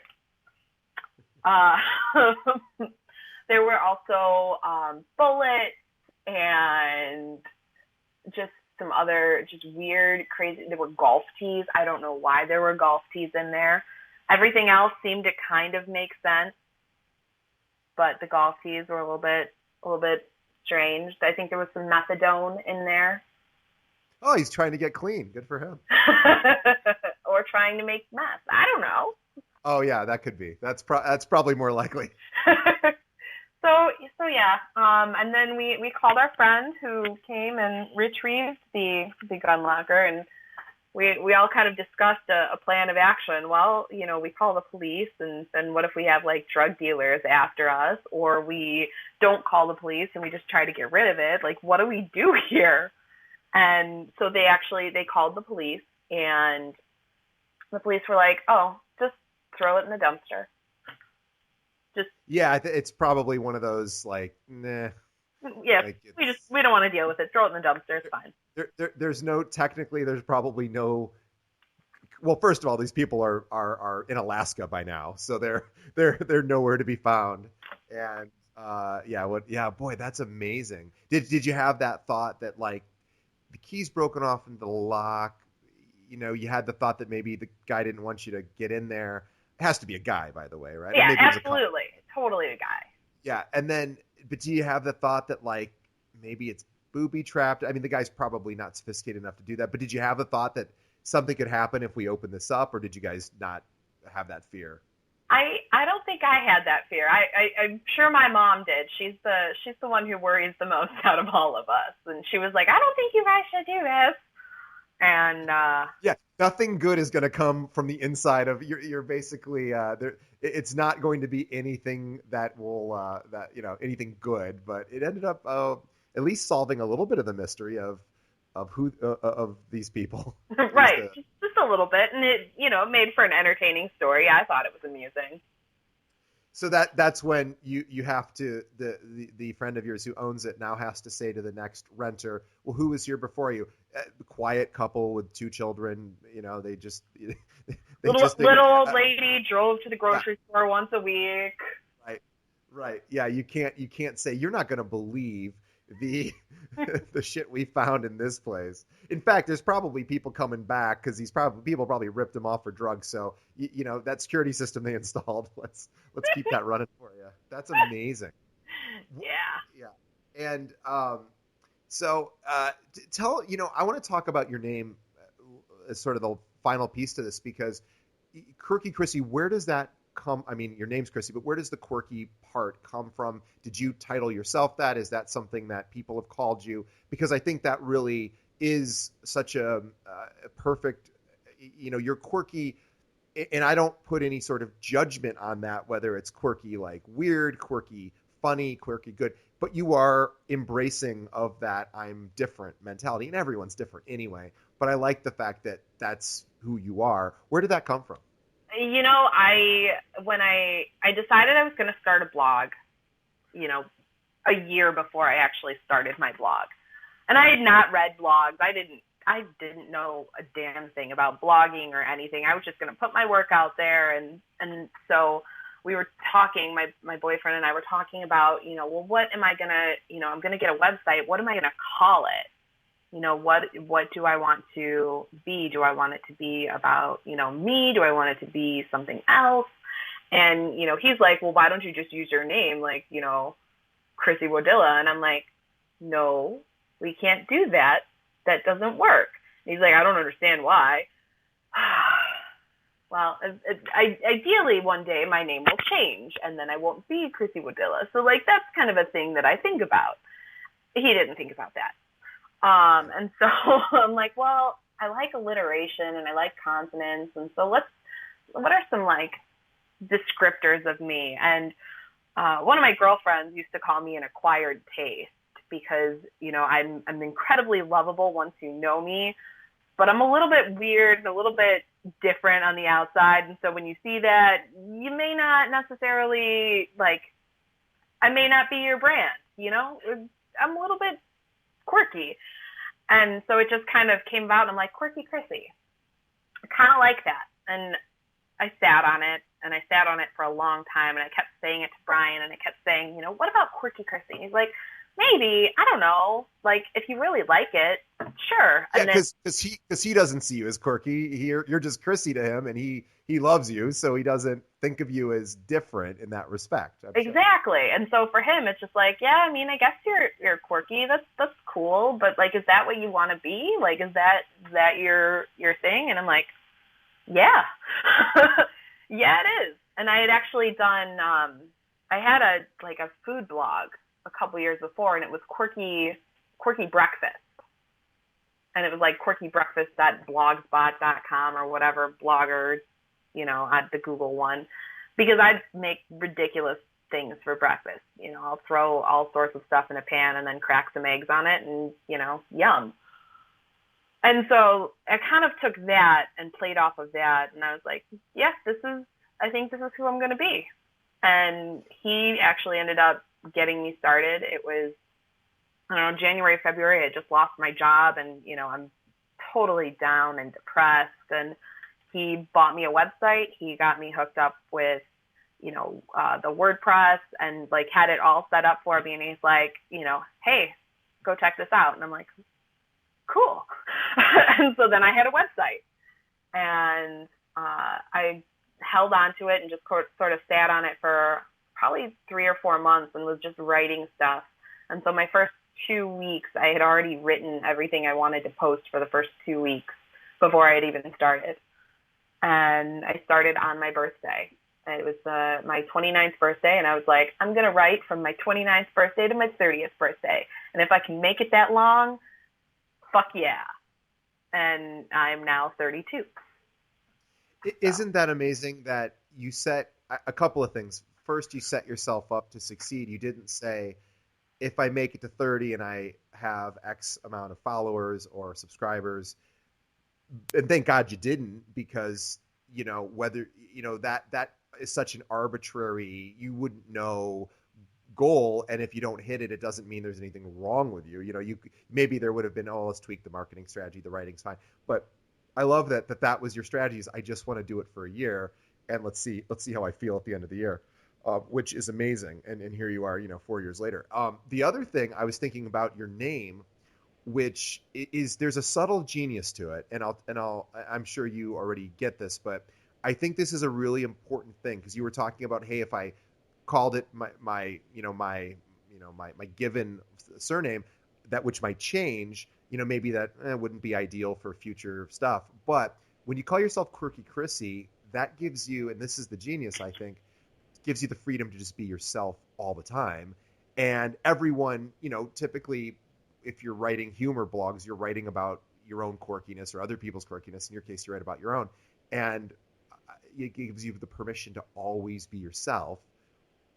There were also bullets and just some other just weird, crazy. There were golf tees. I don't know why there were golf tees in there. Everything else seemed to kind of make sense, but the golf tees were a little bit strange. I think there was some methadone in there. Oh, he's trying to get clean. Good for him. Or trying to make meth. I don't know. Oh yeah, that could be. That's probably more likely. So yeah. And then we called our friend who came and retrieved the gun locker, and we all kind of discussed a plan of action. Well, we call the police, and then what if we have like drug dealers after us, or we don't call the police and we just try to get rid of it? Like, what do we do here? And so they called the police, and the police were like, oh, just throw it in the dumpster. Yeah, it's probably one of those like, nah. Yeah, like we don't want to deal with it. Throw it in the dumpster. It's fine. There's probably no. Well, first of all, these people are in Alaska by now, so they're nowhere to be found. And Boy, that's amazing. Did you have that thought that like the key's broken off into the lock? You had the thought that maybe the guy didn't want you to get in there. It has to be a guy, by the way, right? Or Yeah, maybe it was a couple. absolutely. Totally a guy. Yeah, but do you have the thought that like maybe it's booby trapped? I mean, the guy's probably not sophisticated enough to do that, but did you have the thought that something could happen if we open this up, or did you guys not have that fear? I don't think I had that fear. I'm sure my mom did. She's the one who worries the most out of all of us, and she was like, I don't think you guys should do this. And yeah, nothing good is going to come from the inside of you're basically there. It's not going to be anything that will anything good, but it ended up at least solving a little bit of the mystery of who of these people. Right, just a little bit, and it made for an entertaining story. I thought it was amusing. So that's when you have to the friend of yours who owns it now has to say to the next renter, well, who was here before you? A quiet couple with 2 children. They just little old lady drove to the grocery store once a week. Right. Yeah, you can't say you're not going to believe the the shit we found in this place. In fact, there's probably people coming back because people probably ripped him off for drugs. So that security system they installed. Let's keep that running for you. That's amazing. Yeah. And so tell I want to talk about your name as sort of the final piece to this, because Quirky Chrissy, where does that come? I mean, your name's Chrissy, but where does the quirky part come from? Did you title yourself that? Is that something that people have called you? Because I think that really is such a perfect, you're quirky, and I don't put any sort of judgment on that, whether it's quirky like weird, quirky funny, quirky good, but you are embracing of that I'm different mentality, and everyone's different anyway. But I like the fact that that's who you are. Where did that come from? When I decided I was going to start a blog, a year before I actually started my blog, and I had not read blogs. I didn't know a damn thing about blogging or anything. I was just going to put my work out there, and so we were talking. My boyfriend and I were talking about, well, what am I gonna, I'm going to get a website. What am I going to call it? What do I want to be? Do I want it to be about, me? Do I want it to be something else? And, he's like, well, why don't you just use your name? Like, Chrissy Wodilla. And I'm like, no, we can't do that. That doesn't work. And he's like, I don't understand why. Well, ideally one day my name will change and then I won't be Chrissy Wodilla. So like, that's kind of a thing that I think about. He didn't think about that. And so I'm like, well, I like alliteration and I like consonants. And so what are some like descriptors of me? And, one of my girlfriends used to call me an acquired taste because, I'm incredibly lovable once you know me, but I'm a little bit weird and a little bit different on the outside. And so when you see that, you may not necessarily I may not be your brand, I'm a little bit quirky. And so it just kind of came about, and I'm like, Quirky Chrissy. I kind of like that. And I sat on it, and I sat on it for a long time, and I kept saying it to Brian, and I kept saying, what about Quirky Chrissy? And he's like, maybe, I don't know, if you really like it, sure. Yeah, because he doesn't see you as quirky. You're just Chrissy to him, and he loves you, so he doesn't think of you as different in that respect. Exactly. Sure. And so for him, it's just like, yeah, I mean, I guess you're quirky. That's cool, but is that what you want to be? Is that your thing? And I'm like, yeah, yeah, it is. And I had actually done, I had a food blog a couple years before, and it was Quirky Breakfast. And it was like quirkybreakfast.blogspot.com or whatever blogger, at the Google one, because I'd make ridiculous things for breakfast. I'll throw all sorts of stuff in a pan and then crack some eggs on it and, yum. And so I kind of took that and played off of that. And I was like, yes, I think this is who I'm going to be. And he actually ended up getting me started. It was, I don't know, January, February. I just lost my job and, I'm totally down and depressed. And he bought me a website. He got me hooked up with the WordPress and like had it all set up for me. And he's like, hey, go check this out. And I'm like, cool. And so then I had a website, and I held on to it and just sort of sat on it for probably 3 or 4 months and was just writing stuff. And so my first 2 weeks, I had already written everything I wanted to post for the first 2 weeks before I had even started. And I started on my birthday. It was my 29th birthday, and I was like, I'm going to write from my 29th birthday to my 30th birthday. And if I can make it that long, fuck yeah. And I'm now 32. Isn't that amazing that you set a couple of things? First, you set yourself up to succeed. You didn't say, if I make it to 30 and I have X amount of followers or subscribers, and thank God you didn't, because, whether, that is such an arbitrary, you wouldn't know goal. And if you don't hit it, it doesn't mean there's anything wrong with you. Maybe there would have been, let's tweak the marketing strategy. The writing's fine. But I love that was your strategy. Is I just want to do it for a year, and let's see how I feel at the end of the year, which is amazing. And here you are, 4 years later. The other thing I was thinking about your name, which is there's a subtle genius to it, and I'm sure you already get this, but I think this is a really important thing, because you were talking about, hey, if I called it my given surname, that which might change, maybe that wouldn't be ideal for future stuff. But when you call yourself Quirky Chrissy, that gives you, and this is the genius, I think, gives you the freedom to just be yourself all the time. And everyone, typically, if you're writing humor blogs, you're writing about your own quirkiness or other people's quirkiness. In your case, you write about your own. And it gives you the permission to always be yourself,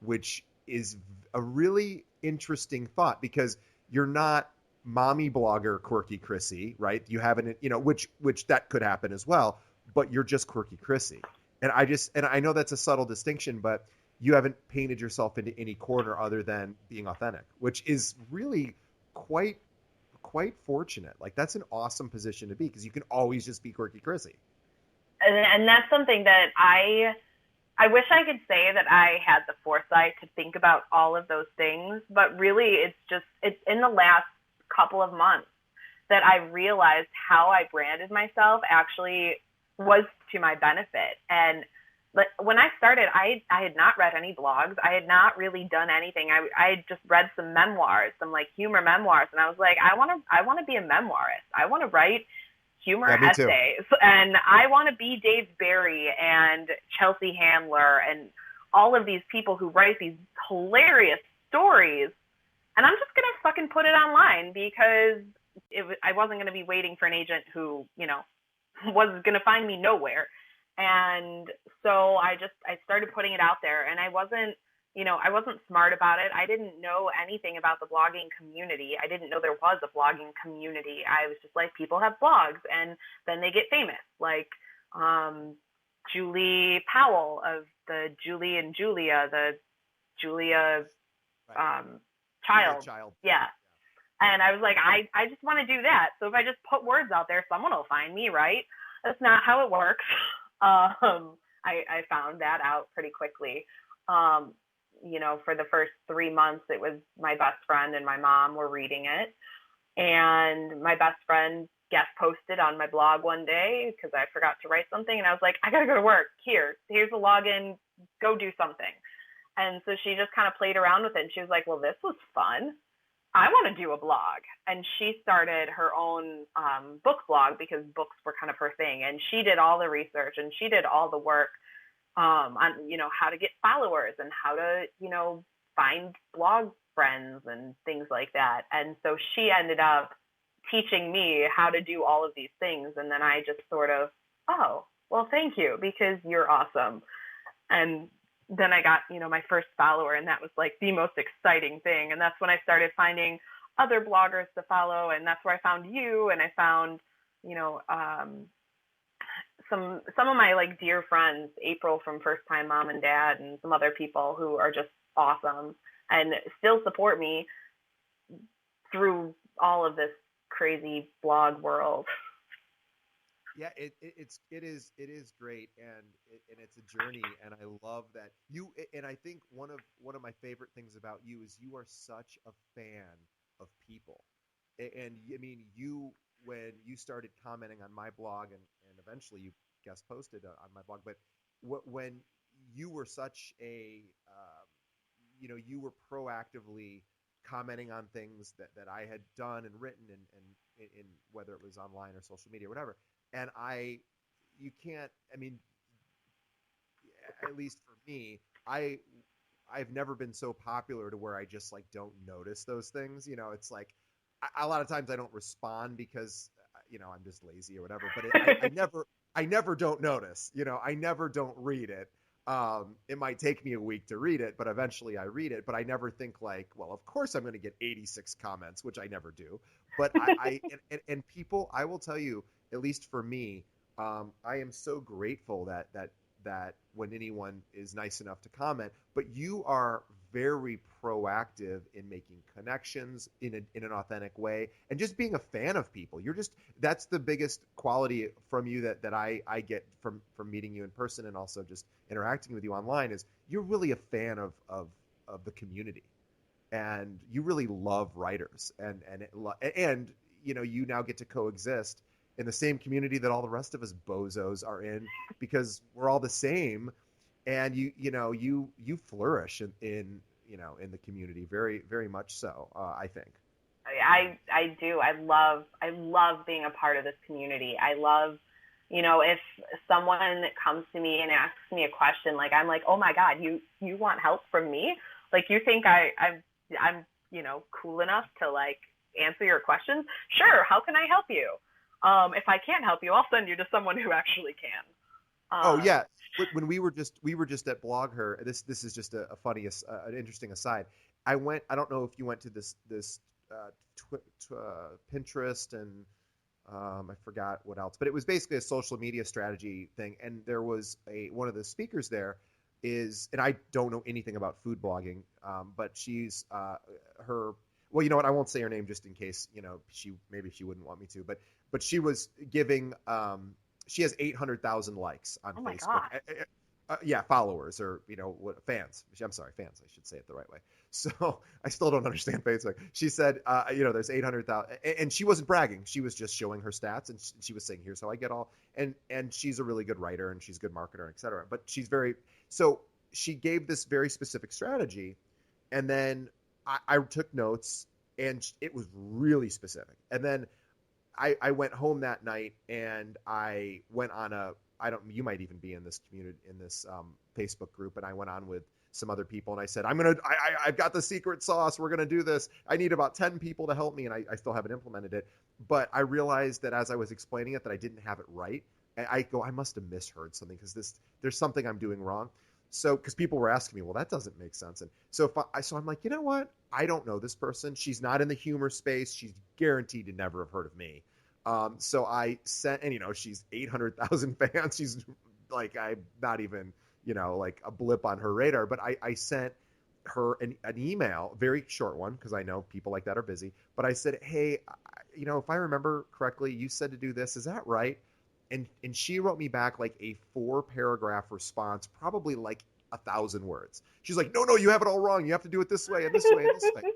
which is a really interesting thought, because you're not mommy blogger Quirky Chrissy, right? You haven't, which that could happen as well, but you're just Quirky Chrissy. And I know that's a subtle distinction, but you haven't painted yourself into any corner other than being authentic, which is really quite fortunate. Like, that's an awesome position to be, because you can always just be Quirky Chrissy. And that's something that I wish I could say that I had the foresight to think about all of those things, but really it's in the last couple of months that I realized how I branded myself actually was to my benefit. And when I started, I had not read any blogs. I had not really done anything. I had just read some memoirs, some like humor memoirs. And I was like, I want to be a memoirist. I want to write humor essays. And I want to be Dave Barry and Chelsea Handler and all of these people who write these hilarious stories. And I'm just going to fucking put it online, because I wasn't going to be waiting for an agent who, was going to find me nowhere. And so I started putting it out there, and I wasn't smart about it. I didn't know anything about the blogging community. I didn't know there was a blogging community. I was just like, people have blogs and then they get famous. Like, Julie Powell of the Julie and Julia, the Julia, child. Yeah. And I was like, I just want to do that. So if I just put words out there, someone will find me, right? That's not how it works. I found that out pretty quickly. For the first 3 months, it was my best friend and my mom were reading it. And my best friend guest posted on my blog one day because I forgot to write something. And I was like, I got to go to work. Here's a login. Go do something. And so she just kind of played around with it. And she was like, well, this was fun. I want to do a blog. And she started her own book blog, because books were kind of her thing. And she did all the research and she did all the work on, how to get followers and how to, find blog friends and things like that. And so she ended up teaching me how to do all of these things. And then I just sort of, oh, well, thank you, because you're awesome. And then I got, my first follower, and that was like the most exciting thing. And that's when I started finding other bloggers to follow. And that's where I found you. And I found, some of my like dear friends, April from First Time Mom and Dad, and some other people who are just awesome and still support me through all of this crazy blog world. Yeah, it is great, and it's a journey, and I love that you. And I think one of my favorite things about you is you are such a fan of people, and I mean you when you started commenting on my blog, and eventually you guest posted on my blog, but when you were such a you were proactively commenting on things that I had done and written and in whether it was online or social media or whatever. And you can't, I mean, at least for me, I've never been so popular to where I just like don't notice those things. It's like a lot of times I don't respond because I'm just lazy or whatever. But I never don't notice. I never don't read it. It might take me a week to read it, but eventually I read it. But I never think like, well, of course I'm going to get 86 comments, which I never do. But and people, I will tell you, at least for me, I am so grateful that when anyone is nice enough to comment, but you are very proactive in making connections in an authentic way and just being a fan of people. That's the biggest quality from you that I get from meeting you in person and also just interacting with you online is you're really a fan of the community, and you really love writers, and you now get to coexist in the same community that all the rest of us bozos are in because we're all the same, and you flourish in the community very very much so. I think. I do. I love being a part of this community. I love, if someone comes to me and asks me a question, like I'm like, oh my God, you want help from me? Like you think I'm cool enough to like answer your questions? Sure. How can I help you? If I can't help you, I'll send you to someone who actually can. Oh yeah, when we were just at Blog Her. This is just a funny, an interesting aside. I don't know if you went to this Pinterest and I forgot what else, but it was basically a social media strategy thing. And there was one of the speakers there and I don't know anything about food blogging, but she's her. Well, you know what? I won't say her name just in case she wouldn't want me to, but she was giving. She has 800,000 likes on Oh my Facebook. God. Yeah, followers or fans. I'm sorry, fans. I should say it the right way. So I still don't understand Facebook. She said, there's 800,000, and she wasn't bragging. She was just showing her stats, and she was saying, "Here's how I get all." And she's a really good writer, and she's a good marketer, et cetera. But so she gave this very specific strategy, and then I took notes, and it was really specific. And then I went home that night, and I went on you might even be in this community, in this Facebook group, and I went on with some other people, and I said, I've got the secret sauce. We're going to do this. I need about 10 people to help me, and I still haven't implemented it. But I realized that as I was explaining it, that I didn't have it right. And I must have misheard something because there's something I'm doing wrong. So, because people were asking me, well, that doesn't make sense. And so I'm like, you know what? I don't know this person. She's not in the humor space. She's guaranteed to never have heard of me. So I sent, and she's 800,000 fans. She's like, I'm not even, like a blip on her radar, but I sent her an email, very short one, because I know people like that are busy. But I said, hey, if I remember correctly, you said to do this. Is that right? And she wrote me back like a 4-paragraph response, probably like 1,000 words. She's like, no, you have it all wrong. You have to do it this way and this way and this way.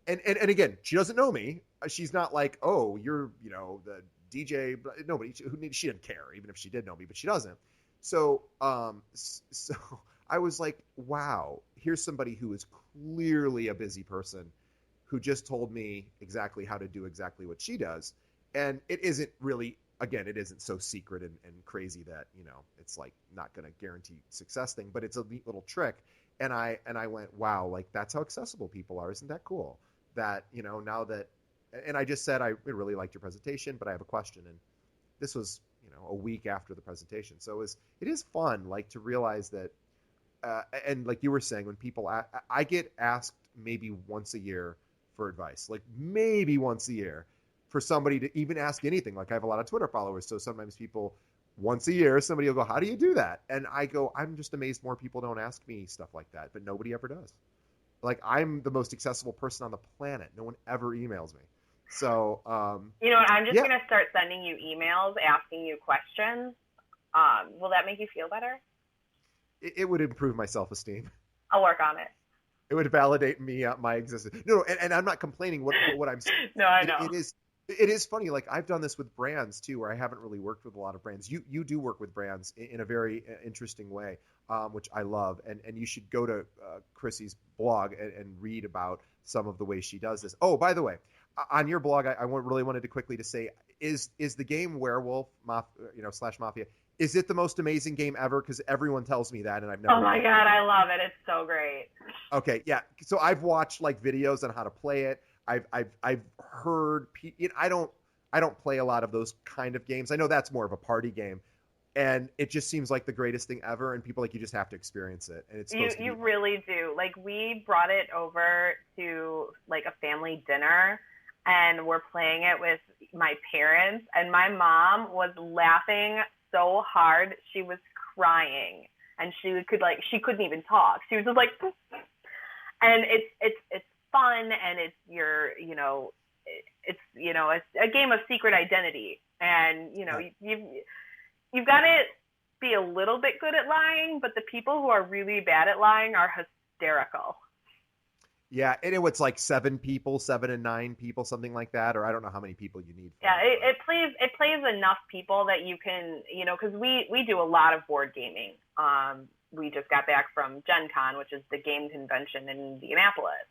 And again, she doesn't know me. She's not like, oh, you're, the DJ. Nobody, she didn't care, even if she did know me, but she doesn't. So I was like, wow, here's somebody who is clearly a busy person who just told me exactly how to do exactly what she does. And it isn't really, again, it isn't so secret and crazy that, it's like not going to guarantee success thing, but it's a neat little trick. And I went, wow, like that's how accessible people are. Isn't that cool? That, now that, and I just said, I really liked your presentation, but I have a question. And this was, a week after the presentation. So it is fun, like to realize that, and like you were saying, when people, I get asked maybe once a year for advice, like maybe once a year for somebody to even ask anything. Like I have a lot of Twitter followers. So sometimes people once a year, somebody will go, how do you do that? And I go, I'm just amazed more people don't ask me stuff like that, but nobody ever does. Like I'm the most accessible person on the planet. No one ever emails me. So, You know what? I'm just yeah, going to start sending you emails asking you questions. Will that make you feel better? it would improve my self-esteem. I'll work on it. It would validate me, my existence. No, and I'm not complaining. What I'm saying, No, I it, know. it is funny. Like I've done this with brands too, where I haven't really worked with a lot of brands. You do work with brands in a very interesting way, which I love. And you should go to Chrissy's blog and read about some of the ways she does this. Oh, by the way, on your blog, really wanted to quickly to say, is the game Werewolf, / Mafia, is it the most amazing game ever? Because everyone tells me that, and I've never. Oh my God, I love it. It's so great. Okay, yeah. So I've watched like videos on how to play it. I've heard. I don't play a lot of those kind of games. I know that's more of a party game, and it just seems like the greatest thing ever. And people like you just have to experience it. And it's You really do. Like we brought it over to like a family dinner, and we're playing it with my parents, and my mom was laughing so hard she was crying, and she couldn't even talk. She was just like, and it's fun, and it's a game of secret identity, and you've got to be a little bit good at lying, but the people who are really bad at lying are hysterical. Yeah, and it's like 7 and 9 people, something like that, or I don't know how many people you need. Yeah, it plays enough people that you can, because we do a lot of board gaming. We just got back from Gen Con, which is the game convention in Indianapolis,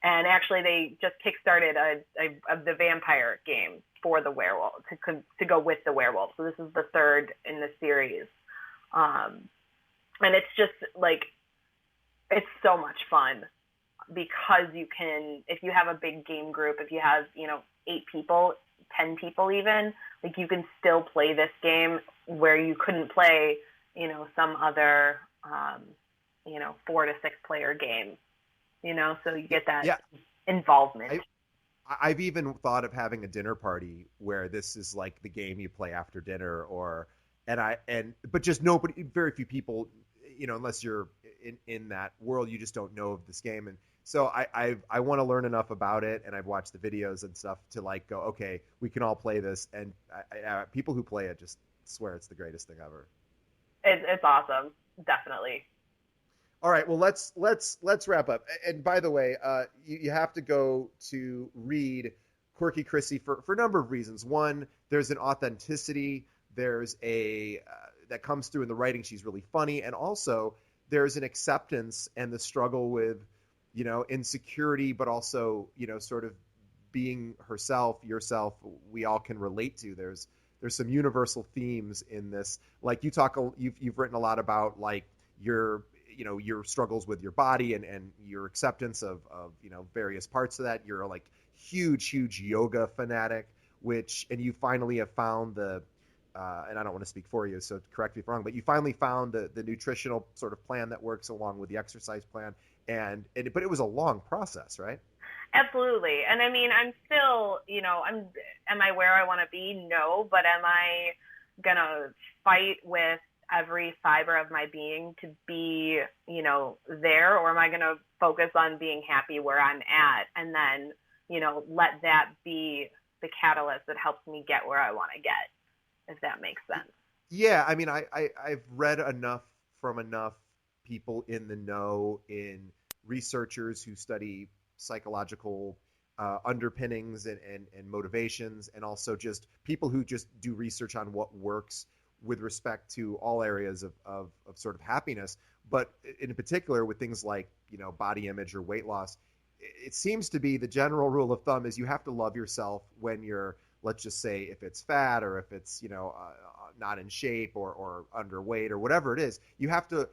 and actually they just kickstarted the vampire game for the werewolf to go with the werewolf. So this is the third in the series, and it's just like it's so much fun. Because you can, if you have a big game group, if you have, 8 people, 10 people even, like you can still play this game where you couldn't play, some other, 4 to 6 player game, so you get that involvement. I've even thought of having a dinner party where this is like the game you play after dinner but just nobody, very few people, unless you're in that world, you just don't know of this game. And so I want to learn enough about it, and I've watched the videos and stuff to like go, okay, we can all play this. And people who play it just swear it's the greatest thing ever. It's awesome, definitely. All right, well let's wrap up. And by the way, you have to go to read Quirky Chrissy for a number of reasons. One, there's an authenticity. There's that comes through in the writing. She's really funny, and also there's an acceptance and the struggle with, insecurity, but also, sort of being yourself, we all can relate to. There's some universal themes in this. Like you've written a lot about like your struggles with your body and your acceptance of various parts of that. You're like huge yoga fanatic, and you finally have found and I don't want to speak for you, so correct me if I'm wrong, but you finally found the nutritional sort of plan that works along with the exercise plan, but it was a long process, right? Absolutely. And I mean, I'm still, am I where I want to be? No, but am I going to fight with every fiber of my being to be, there, or am I going to focus on being happy where I'm at and then, let that be the catalyst that helps me get where I want to get? If that makes sense. Yeah, I mean, I've read enough from enough people in the know, in researchers who study psychological underpinnings and motivations, and also just people who just do research on what works with respect to all areas of sort of happiness, but in particular with things like, body image or weight loss. It seems to be the general rule of thumb is you have to love yourself when you're, let's just say, if it's fat or if it's, not in shape or underweight or whatever it is, you have to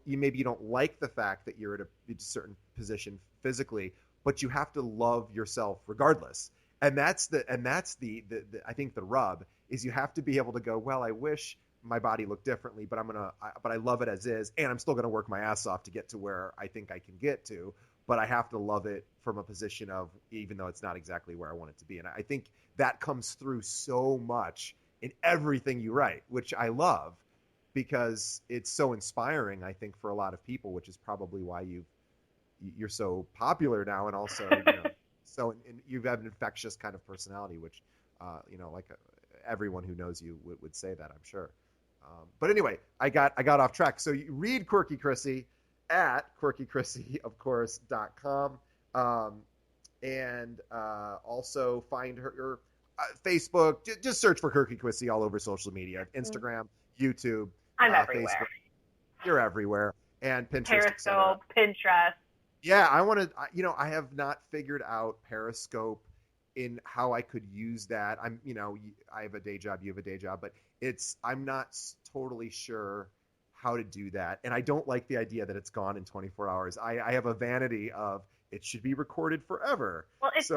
maybe you don't like the fact that you're at a certain position physically, but you have to love yourself regardless. And that's the I think the rub is you have to be able to go, well, I wish my body looked differently, but but I love it as is, and I'm still going to work my ass off to get to where I think I can get to. But I have to love it from a position of, even though it's not exactly where I want it to be. And I think that comes through so much in everything you write, which I love because it's so inspiring, I think, for a lot of people, which is probably why you're so popular now. And also, So and you have an infectious kind of personality, which, like everyone who knows you would say that, I'm sure. But anyway, I got off track. So you read Quirky Chrissy at quirkychrissyofcourse.com. And also find her Facebook. Just search for Quirky Chrissy all over social media, Instagram, YouTube. I'm everywhere. Facebook. You're everywhere. And Pinterest. Periscope, Pinterest. Yeah, I want to, I have not figured out Periscope in how I could use that. I have a day job, you have a day job, but I'm not totally sure how to do that. And I don't like the idea that it's gone in 24 hours. I have a vanity of it should be recorded forever. Well, it's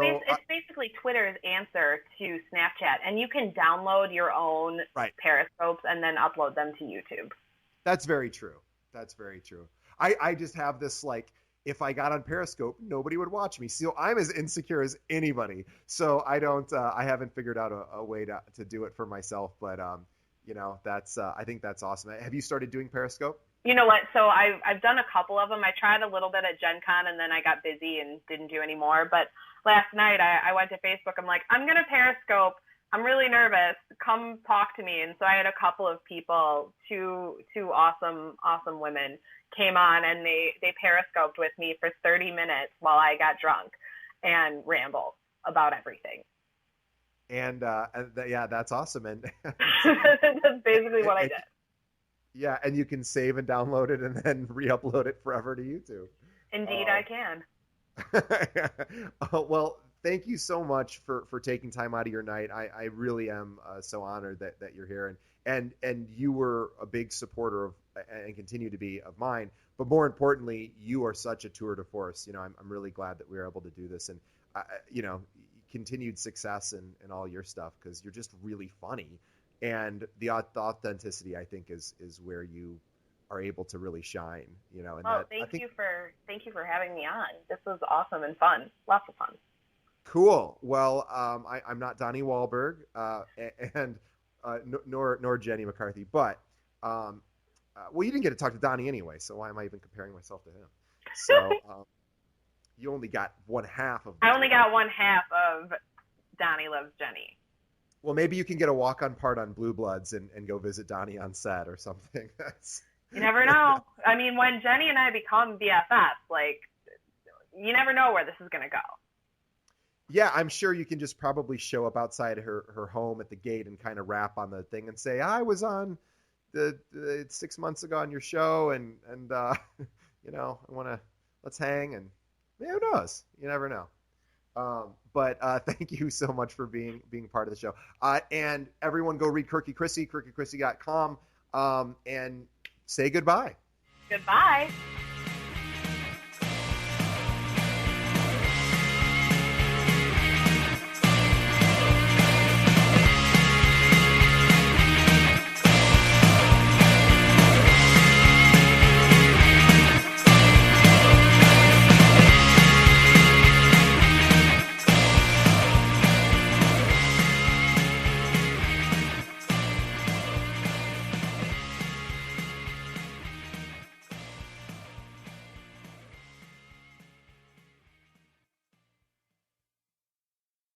basically Twitter's answer to Snapchat, and you can download your own Periscopes and then upload them to YouTube. That's very true. I just have this, like, if I got on Periscope, nobody would watch me. So I'm as insecure as anybody. So I haven't figured out a way to do it for myself. But, that's, I think that's awesome. Have you started doing Periscope? You know what? So I've done a couple of them. I tried a little bit at Gen Con, and then I got busy and didn't do any more. But last night I went to Facebook. I'm like, I'm going to Periscope. I'm really nervous. Come talk to me. And so I had a couple of people, two awesome women came on, and they Periscoped with me for 30 minutes while I got drunk and rambled about everything. And yeah, that's awesome. And that's basically what I did. Yeah, and you can save and download it and then re-upload it forever to YouTube. Indeed, I can. Well, thank you so much for taking time out of your night. I really am so honored that you're here. And you were a big supporter of, and continue to be, of mine. But more importantly, you are such a tour de force. I'm really glad that we were able to do this. And, continued success in all your stuff, because you're just really funny. And the authenticity, I think, is where you are able to really shine. And thank you for having me on. This was awesome and fun. Lots of fun. Cool. Well, I'm not Donnie Wahlberg, nor Jenny McCarthy, but well, you didn't get to talk to Donnie anyway, so why am I even comparing myself to him? So you only got one half of. I only got one half of Donnie Loves Jenny. Well, maybe you can get a walk-on part on Blue Bloods and go visit Donnie on set or something. You never know. I mean, when Jenny and I become BFFs, like, you never know where this is going to go. Yeah, I'm sure you can just probably show up outside her home at the gate and kind of rap on the thing and say, I was on the 6 months ago on your show, and I want to, let's hang, and yeah, who knows? You never know. But thank you so much for being part of the show. And everyone go read Quirky Chrissy, quirkychrisy.com, and say goodbye. Goodbye.